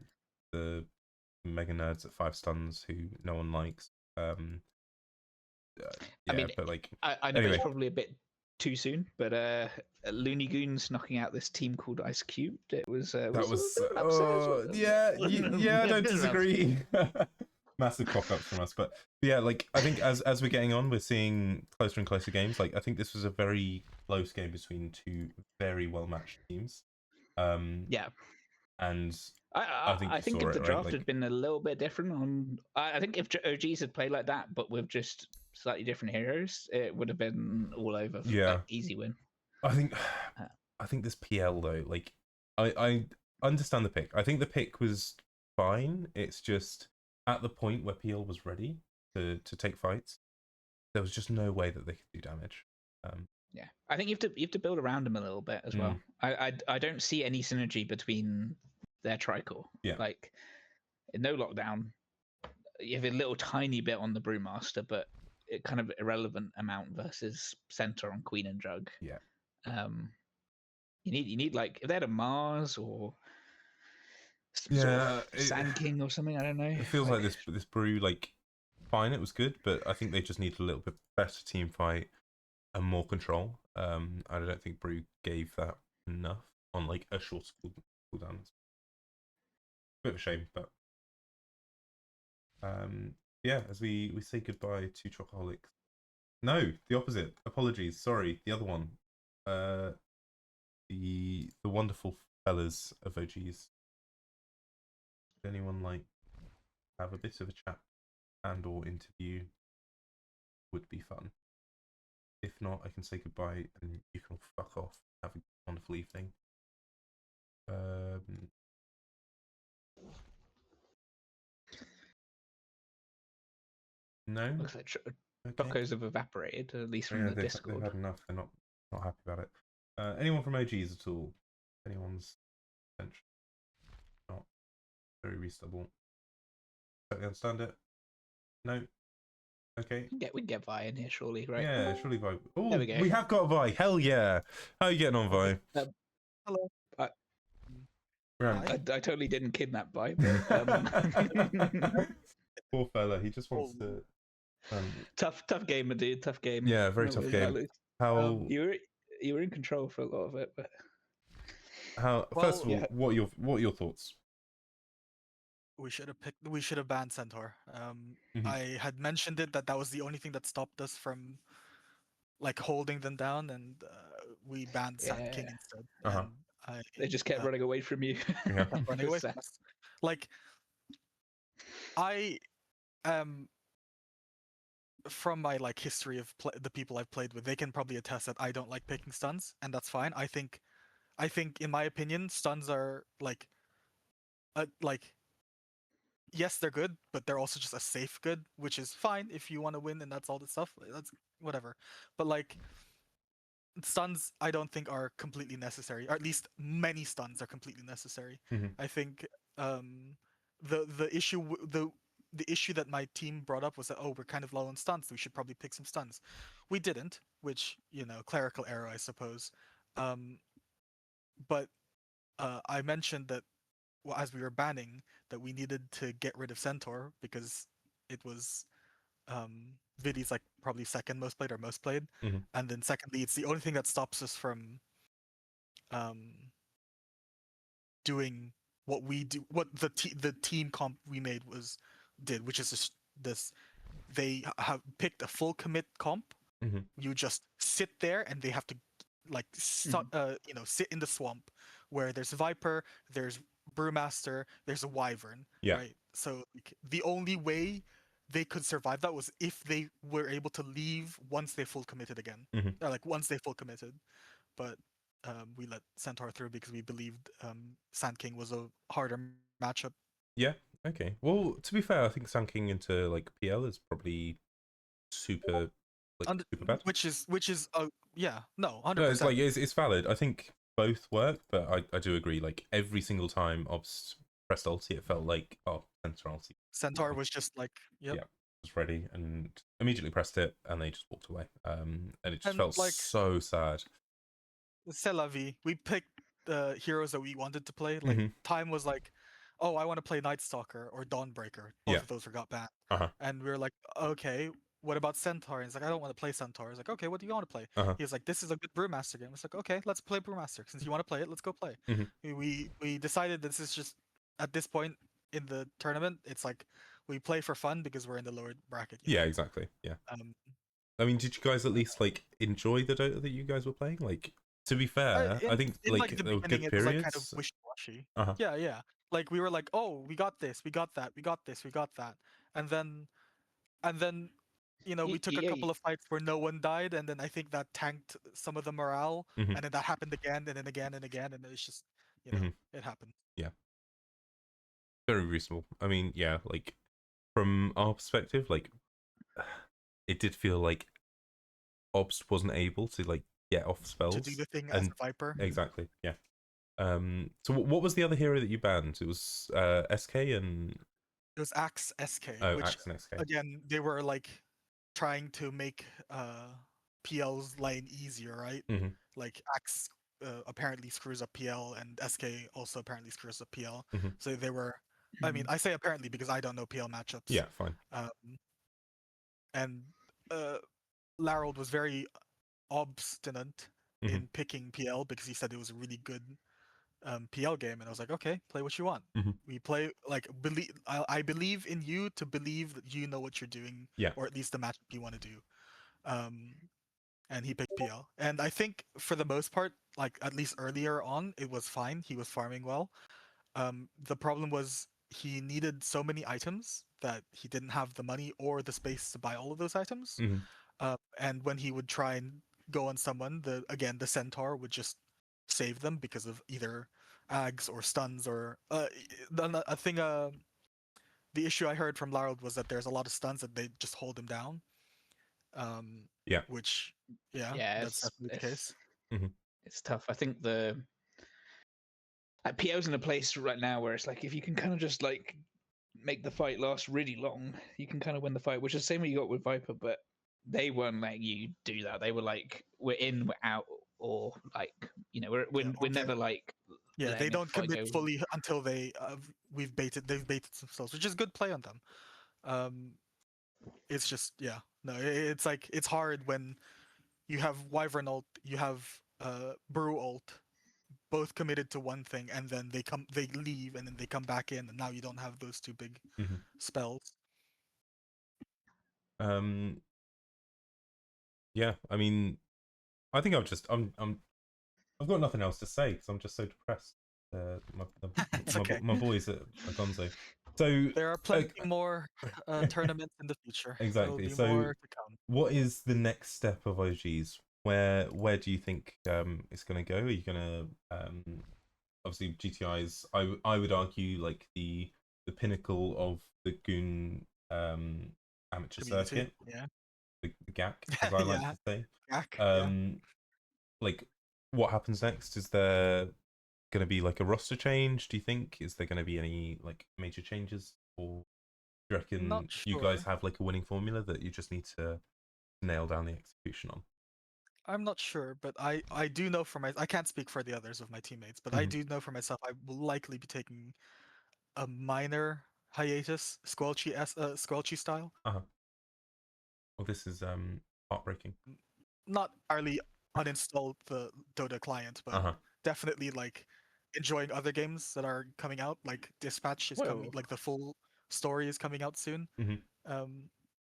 mega nerds at 5 stuns who no one likes. Yeah, I mean, but like, I know anyway. it's probably a bit too soon, but Looney Goons knocking out this team called Ice Cube. It was That was a bit of an upset. yeah, I don't disagree. Massive cock ups from us, but yeah, like I think as we're getting on, we're seeing closer and closer games. Like I think this was a very close game between two very well matched teams. Yeah, and I think saw if the it, draft right? had been a little bit different I think if OGs had played like that, but with just slightly different heroes, it would have been all over. Yeah, like, easy win. I think this PL though, like I understand the pick. I think the pick was fine. It's just at the point where PL was ready to take fights, there was just no way that they could do damage. Yeah, I think you have to build around them a little bit as well. I don't see any synergy between their tricore. Yeah, like in no lockdown, you have a little tiny bit on the Brewmaster, but it kind of irrelevant amount versus center on Queen and Jug. Yeah. You need like if they had a Mars or yeah, Sand King or something. I don't know. It feels like this brew, like, fine, it was good, but I think they just need a little bit better team fight and more control. I don't think brew gave that enough on like a short cooldown. Bit of a shame, but yeah, as we say goodbye to Chocoholics. No, the opposite. Apologies, sorry, the other one. The wonderful fellas of OGs. Would anyone like have a bit of a chat and or interview? Would be fun. If not, I can say goodbye and you can fuck off. Have a wonderful evening. No? Looks like Chocos have evaporated, at least from the Discord. They've had enough. They're not happy about it. Anyone from OGs at all? Anyone's attention? Not very reasonable. Totally understand it. No. Okay. We can get Vi in here, surely, right? Yeah, surely Vi. Oh, there we go. We have got Vi. Hell yeah! How are you getting on, Vi? Hello. I totally didn't kidnap Vi. But, poor fella. He just wants to. Tough game, dude. Tough game. Yeah, very tough game. How you were in control for a lot of it, but how? First of all, what are your thoughts? We should have banned Centaur. I had mentioned it that was the only thing that stopped us from like holding them down, and we banned Sand King instead. They just kept running away from you. Yeah. Running away from us. Like I from my like history of the people I've played with, they can probably attest that I don't like picking stuns, and that's fine. I think in my opinion, stuns are like yes, they're good, but they're also just a safe good, which is fine if you want to win and that's all the stuff. That's whatever. But like stuns, I don't think are completely necessary, or at least many stuns are completely necessary. I think the issue that my team brought up was that we're kind of low on stuns, so we should probably pick some stuns. We didn't, which clerical error, I suppose. But I mentioned that as we were banning, that we needed to get rid of Centaur because it was Vidi's like probably second most played or most played, and then secondly, it's the only thing that stops us from doing what we do, what the team comp we made did, which is this. They have picked a full commit comp. You just sit there, and they have to like sit in the swamp, where there's Viper, there's Brewmaster, there's a Wyvern, Yeah. right? So like, the only way they could survive that was if they were able to leave once they full committed again, or like once they full committed. But we let Centaur through because we believed Sand King was a harder matchup. Yeah. Okay. Well, to be fair, I think Sand King into like PL is probably super super bad. Which is yeah, no, 100%. No, it's like it's valid. I think both work, but I do agree. Like every single time Obst pressed ulti, it felt like Centaur ulti. Centaur was just like Yeah, was ready and immediately pressed it, and they just walked away. And it just felt like, so sad. C'est la vie. We picked the heroes that we wanted to play. Like Time was like, oh, I want to play Night Stalker or Dawnbreaker. Both of those got banned. And we were like, okay, what about Centaur? And he's like, I don't want to play Centaur. He's like, okay, what do you want to play? He's like, this is a good Brewmaster game. It's like, okay, let's play Brewmaster. Since you want to play it, let's go play. We decided this is just, at this point in the tournament, it's like we play for fun because we're in the lower bracket. Yeah, exactly. Yeah. I mean, did you guys at least like enjoy the Dota that you guys were playing? Like, to be fair, I think like the there were beginning, good it was periods. like kind of wishy-washy. Yeah. Like we were like, oh, we got this, we got that, we got this, we got that, and then we took a couple of fights where no one died, and then I think that tanked some of the morale, and then that happened again, and then again and again, and it's just it happened. Yeah. Very reasonable. I mean, yeah, like from our perspective, like it did feel like Obst wasn't able to like get off spells to do the thing as a Viper. Exactly. Yeah. So what was the other hero that you banned? It was SK and it was Axe SK. Oh, which, Axe and SK. Again, they were like trying to make PL's lane easier, right? Like Axe apparently screws up PL, and SK also apparently screws up PL. So they were. I mean, I say apparently because I don't know PL matchups. Yeah, fine. And Larold was very obstinate in picking PL because he said it was a really good PL game, and I was like, okay, play what you want. We play like I believe in you to believe that you know what you're doing, or at least the matchup you want to do. And he picked PL, and I think for the most part, like at least earlier on, it was fine. He was farming well. The problem was he needed so many items that he didn't have the money or the space to buy all of those items. And when he would try and go on someone, the Centaur would just save them because of either ags or stuns or I think the issue I heard from Larold was that there's a lot of stuns that they just hold him down. Which that's definitely the case. It's tough. I think the PO's in a place right now where it's like if you can kind of just like make the fight last really long, you can kind of win the fight, which is the same way you got with Viper, but they weren't letting you do that. They were like, we're in, we're out, or like, we're never like. Yeah, they don't commit fully until they've baited themselves, which is good play on them. It's just it's like it's hard when you have Wyvern ult, you have Brew ult, both committed to one thing, and then they leave, and then they come back in, and now you don't have those two big spells. Yeah, I mean, I think I've got nothing else to say because I'm just so depressed. My boys are gonzo. So there are plenty more tournaments in the future. Exactly. So what is the next step of OGs? Where do you think it's going to go? Are you going to obviously GTI's? I would argue like the pinnacle of the Goon amateur circuit. Yeah. The GAC, as I like to say. GAC, like what happens next? Is there going to be like a roster change? Do you think? Is there going to be any like major changes, or do you reckon you guys have like a winning formula that you just need to nail down the execution on? I'm not sure, but I do know for I can't speak for the others of my teammates, but I do know for myself I will likely be taking a minor hiatus, squelchy style. Well, this is heartbreaking. Not entirely uninstall the Dota client, but definitely like enjoying other games that are coming out. Like Dispatch is coming, like the full story is coming out soon.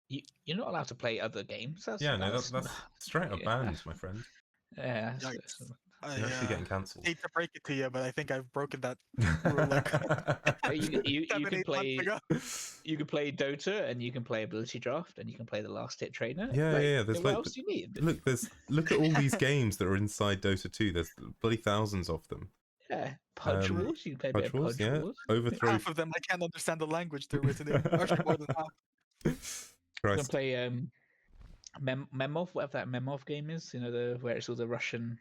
You're not allowed to play other games. That's straight up banned, my friend. Yeah. Yikes. You're actually getting cancelled. hate to break it to you, but I think I've broken that rule like You 7, can 8 months play ago. you can play Dota and you can play Ability Draft and you can play the Last Hit Trainer. Yeah, like, yeah. There's what like, else do you need? look at all these games that are inside Dota 2. There's bloody thousands of them. Yeah, Punch Wars. You can play a bit of Punch yeah. Wars. Overthrow. Half of them I can't understand the language they're written in. Actually, more than half. You can Christ. play Memov, whatever that Memov game is. You know, where it's all the Russian.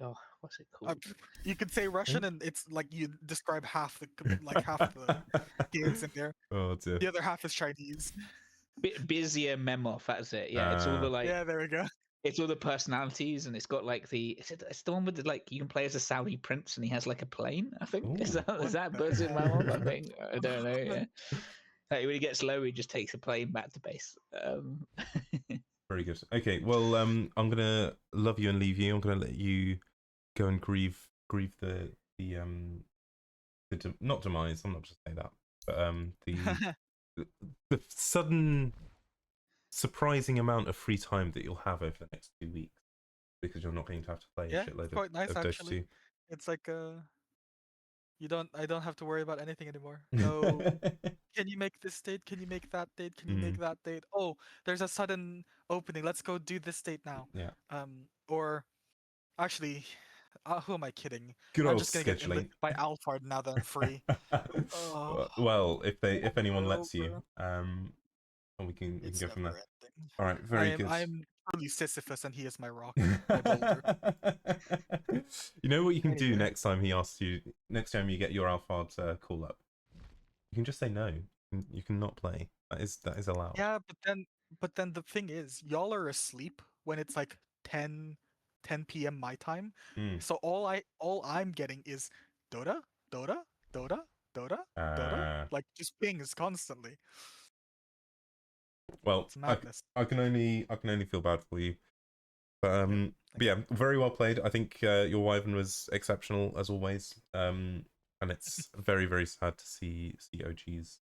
Oh, what's it called? You could say Russian, and it's like you describe half the games in there. Oh dear. The other half is Chinese. Busier Memov. That's it. Yeah, it's all the like. Yeah, there we go. It's all the personalities, and it's got like it's the one with the like you can play as a Saudi prince, and he has like a plane. I think is that Busier Memov? I think I don't know. Yeah. Like, when he gets low, he just takes a plane back to base. Very good. Okay, well, I'm gonna love you and leave you. I'm gonna let you go and grieve the not demise. I'm not just say that, but the sudden surprising amount of free time that you'll have over the next 2 weeks because you're not going to have to play a shitload it's quite nice of Dota actually. 2. It's like I don't have to worry about anything anymore. No. Can you make this date? Can you make that date? Can you make that date? Oh, there's a sudden opening. Let's go do this date now. Yeah. Or actually, who am I kidding? Good I'm old just gonna get scheduling. by Alphard now that I'm free. Well, if anyone lets you, bro. and we can go from there. Never-ending. All right, very good. I'm truly Sisyphus, and he is my rock, my boulder. You know what you can do Anyway. next time he asks you? Next time you get your Alphard call up, you can just say no. You can not play. That is allowed. Yeah, but then the thing is, y'all are asleep when it's like 10 p.m. my time. So all I'm getting is Dota, Dota, Dota, Dota, Dota. Like just pings constantly. Well, It's madness. I can only feel bad for you. But yeah, very well played. I think your Wyvern was exceptional as always. And it's very, very sad to see OGs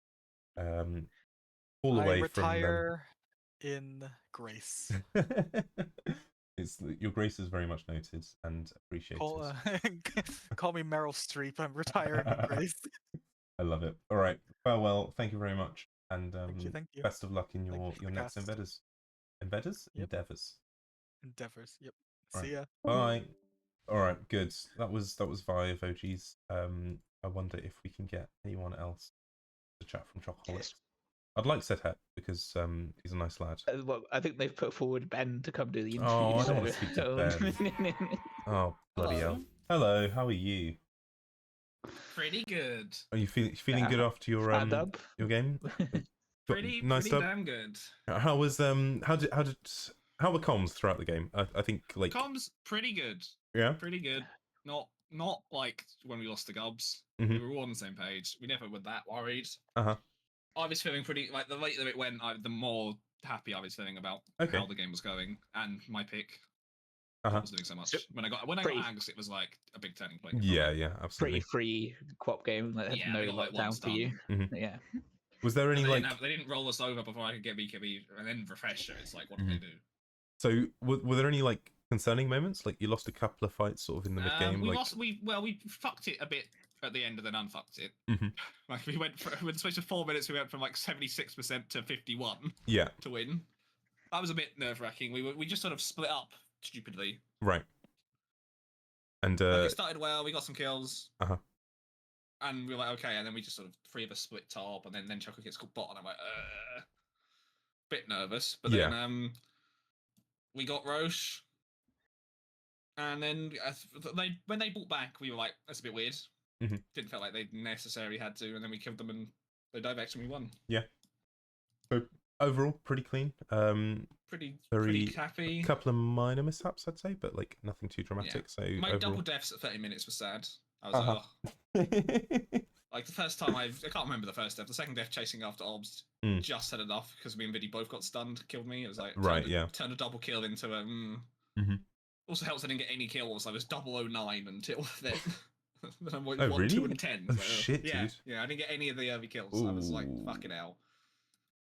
fall away I retire in grace. Your grace is very much noted and appreciated. Call me Meryl Streep. I'm retiring in grace. I love it. All right, farewell. Thank you very much, and thank you. best of luck in your next cast. endeavors. Yep. Endeavors. Yep. Right. See ya. Bye. All right, good. That was Vive OGs. I wonder if we can get anyone else to chat from Chocoholics. Yes. I'd like Sedhat because he's a nice lad. Well, I think they've put forward Ben to come do the interview. Oh, I don't want to speak to Ben. Oh, bloody hell. Hello, how are you? Pretty good. Are you feeling good after your game? Pretty nice damn good. How was how were comms throughout the game? I think like Comms pretty good. Yeah. Pretty good. Not like when we lost the Gubs. Mm-hmm. We were all on the same page. We never were that worried. Uh-huh. I was feeling pretty like the later it went, the more happy I was feeling about how the game was going and my pick. I was doing so much. When I got Ags, it was like a big turning point. Yeah, absolutely. Pretty free co-op game that had no lockdown for you. Mm-hmm. Yeah. Was there any they didn't roll us over before I could get BKB and then refresh it. It's like, what did they do? So were there any like concerning moments? Like you lost a couple of fights sort of in the mid game. We fucked it a bit at the end and then unfucked it. Mm-hmm. Like we went in the space of 4 minutes, we went from like 76% to 51. Yeah. To win. That was a bit nerve-wracking. We just sort of split up stupidly. Right. And it started well. We got some kills. Uh-huh. And we were like, okay. And then we just sort of 3 of us split top, and then Choco gets called bot, and I'm like, bit nervous. But then we got Roche, and then when they bought back, we were like, that's a bit weird. Mm-hmm. Didn't feel like they necessarily had to, and then we killed them, and they dive X, and we won. Yeah. So overall, pretty clean. Pretty happy. Couple of minor mishaps, I'd say, but like nothing too dramatic. Yeah. So my overall... double deaths at 30 minutes was sad. I was like, like the first time I can't remember the first death. The second death chasing after Obs just had enough because me and Viddy both got stunned, killed me. It was like turned a double kill into a. Mm-hmm. Also helps I didn't get any kills. I was 009 until then. Then I went 1, really? 2, and 10. Oh so, shit, yeah, dude. Yeah, I didn't get any of the early kills. Ooh. I was like, fucking hell.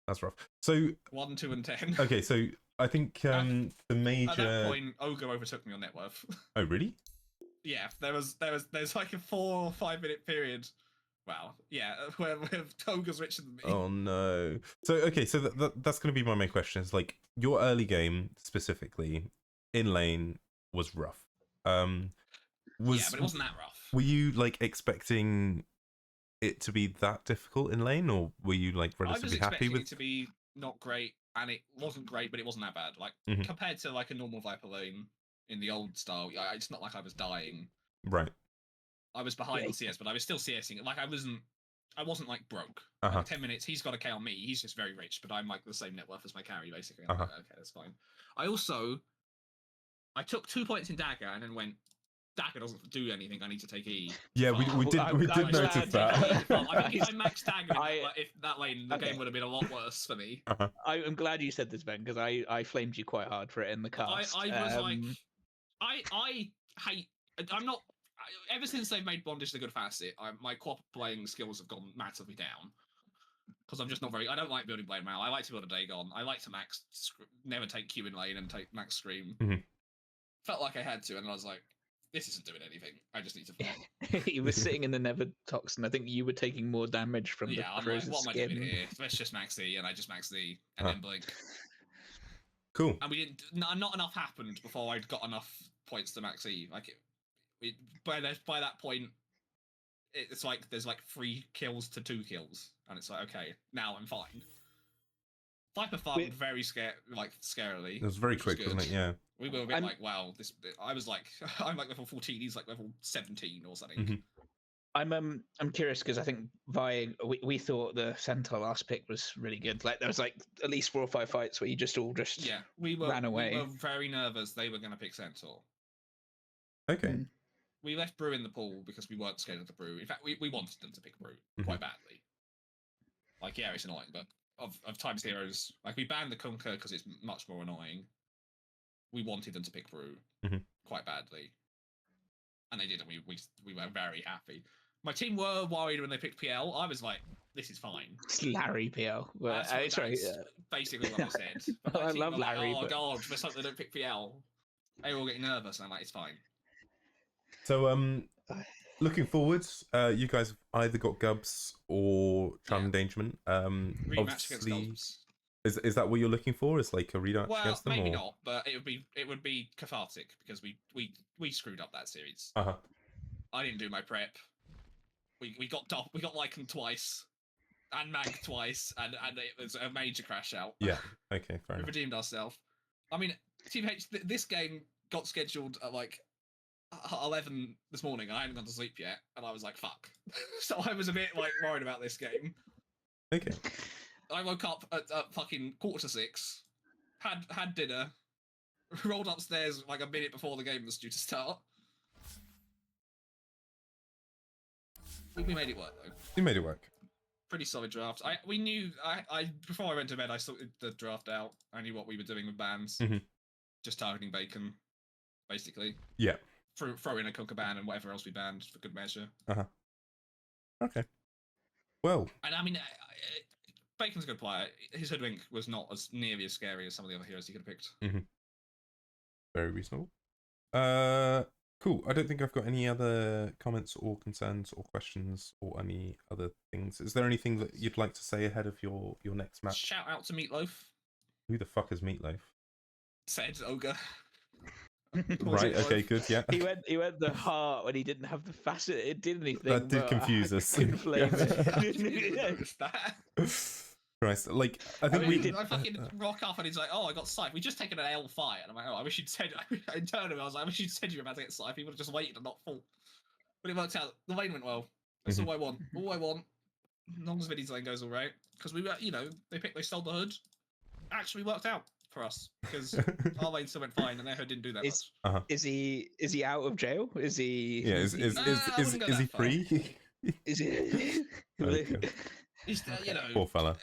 That's rough. So 1, 2, and 10. Okay, so I think the major. At that point, Ogre overtook me on net worth. Oh really? Yeah, there's like a 4 or 5 minute period. Wow, yeah, where Ogre's richer than me. Oh no. So okay, so that's going to be my main question. Is like your early game specifically in lane was rough. Yeah, but it wasn't that rough. Were you like expecting it to be that difficult in lane, or were you like relatively happy with it to be not great, and it wasn't great, but it wasn't that bad. Like compared to like a normal Viper lane in the old style, it's not like I was dying. Right. I was behind on CS, but I was still CSing. Like I wasn't like broke. Uh-huh. Like 10 minutes, he's got a K on me. He's just very rich, but I'm like the same net worth as my carry, basically. I'm like, okay, that's fine. I took 2 points in Dagger and then went, Dagger doesn't do anything. I need to take E. Yeah, we did notice that. I think if I maxed Dagger, if that lane, the game would have been a lot worse for me. I'm glad you said this, Ben, because I flamed you quite hard for it in the cast. I was like, I hate. I'm not. Ever since they've made Bondish the good facet, my co-op playing skills have gone massively down. Because I'm just not very. I don't like building Blade Mail. I like to build a Dagon. I like to never take Q in lane and take max Scream. Felt like I had to, and I was like, this isn't doing anything. I just need to fight. He was sitting in the Nether Toxin. I think you were taking more damage from the frozen what am I doing skin. here? Let's just max E, and I just max E, and then blink. Cool. And we didn't. Not enough happened before I'd got enough points to max E. Like by that point, it's like there's like 3 kills to 2 kills, and it's like okay, now I'm fine. Viper farmed very scarily. It was very quick, wasn't it? Yeah. We were a bit like, wow, this. I was like, I'm like level 14. He's like level 17 or something. I'm curious because I think we thought the Centaur last pick was really good. Like there was like at least 4 or 5 fights where you just ran away. We were very nervous they were going to pick Centaur. Okay. We left Brew in the pool because we weren't scared of the Brew. In fact, we wanted them to pick Brew quite badly. Like yeah, it's annoying, but of Times Heroes, like we banned the Kunkka because it's much more annoying. We wanted them to pick Brew quite badly, and they did, and we were very happy. My team were worried when they picked PL. I was like, "This is fine." It's Larry PL. That's basically what I said. But I love Larry. Like, oh God, let's hope they don't pick PL. They were all getting nervous, and I'm like, "It's fine." So looking forwards, you guys have either got Gubs or Child Endangerment. Rematch against Gubs. Is that what you're looking for? Is like a rematch against them? Maybe not, but it would be cathartic because we screwed up that series. I didn't do my prep. We got Lycan twice, and Mag twice, and it was a major crash out. Yeah. Okay. Fair enough. We redeemed ourselves. I mean, Team H. This game got scheduled at like 11 this morning, and I hadn't gone to sleep yet, and I was like, "Fuck!" So I was a bit like worried about this game. Okay. I woke up at fucking 5:45, had dinner, rolled upstairs like a minute before the game was due to start. We made it work though. You made it work. Pretty solid draft. We knew before I went to bed I sorted the draft out. I knew what we were doing with bans. Just targeting Bacon, basically. Yeah. Throw in a Kunkka ban and whatever else we banned for good measure. Okay. Well. And I mean, Bacon's a good player. His Hoodwink was not as nearly as scary as some of the other heroes he could have picked. Very reasonable. Cool. I don't think I've got any other comments or concerns or questions or any other things. Is there anything that you'd like to say ahead of your next match? Shout out to Meatloaf. Who the fuck is Meatloaf? Said Ogre. Right, okay, good, yeah. He went the heart when he didn't have the facet. It did anything. That did confuse us. Christ, like I think I fucking rock up and he's like, "Oh, I got Scythe. We just taken an L fight," and I'm like, "Oh, I wish you'd said." I turned him. I was like, "I wish you'd said you were about to get Scythe. He would have just waited and not fought." But it worked out. The lane went well. That's all I want. All I want. As long as Viddy's lane goes all right, because we were, they stole the hood. Actually worked out for us because our lane still went fine and their hood didn't do that much. Is he out of jail? Is he? Yeah. Is he free? Is he? Okay. He's, Poor fella.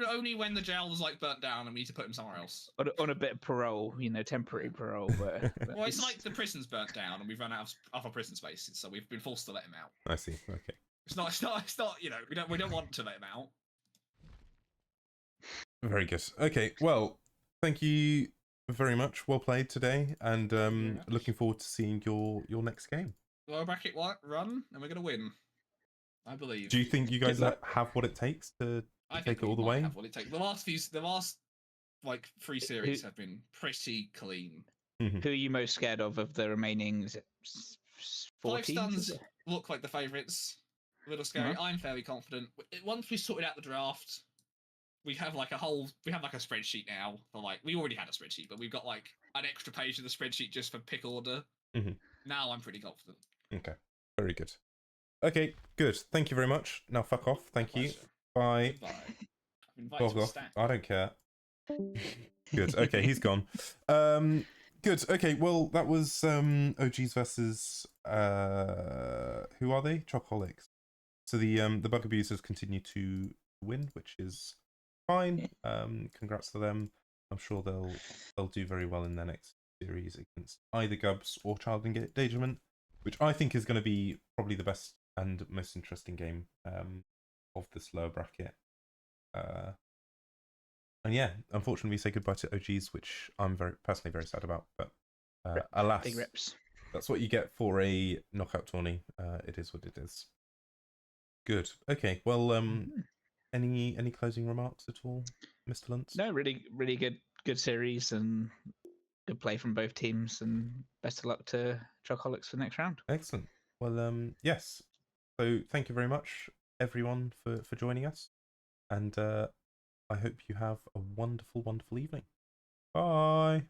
Only when the jail was like burnt down and we need to put him somewhere else. On a bit of parole, temporary parole. But well, it's like the prison's burnt down and we've run out of other prison spaces, so we've been forced to let him out. I see. Okay. It's not. We don't want to let him out. Very good. Okay. Well, thank you very much. Well played today, and very much. looking forward to seeing your next game. Lower bracket run, and we're gonna win. I believe. Do you think you guys have what it takes to take it all the way? Have what it takes. The last like 3 series have been pretty clean. Who are you most scared of the remaining? Is it 4 teams? Stuns look like the favourites. A little scary. I'm fairly confident. Once we sorted out the draft, we have like a spreadsheet now for like, we already had a spreadsheet, but we've got like an extra page of the spreadsheet just for pick order. Now I'm pretty confident. Okay, very good. Okay, good. Thank you very much. Now fuck off. Thank you. Bye. Bog off. I don't care. Good. Okay, he's gone. Good. Okay, well that was OGs versus who are they? Chocoholics. So the bug abusers continue to win, which is fine. Congrats to them. I'm sure they'll do very well in their next series against either Gubs or Child Endangerment, which I think is going to be probably the best and most interesting game of this lower bracket. And yeah, unfortunately, we say goodbye to OGs, which I'm personally very sad about. But alas, big rips. That's what you get for a knockout tourney. It is what it is. Good. Okay. Well, any closing remarks at all, Mr. Lunst? No, really good series and good play from both teams. And best of luck to Chocoholics for the next round. Excellent. Well, yes. So thank you very much, everyone, for joining us, and I hope you have a wonderful, wonderful evening. Bye.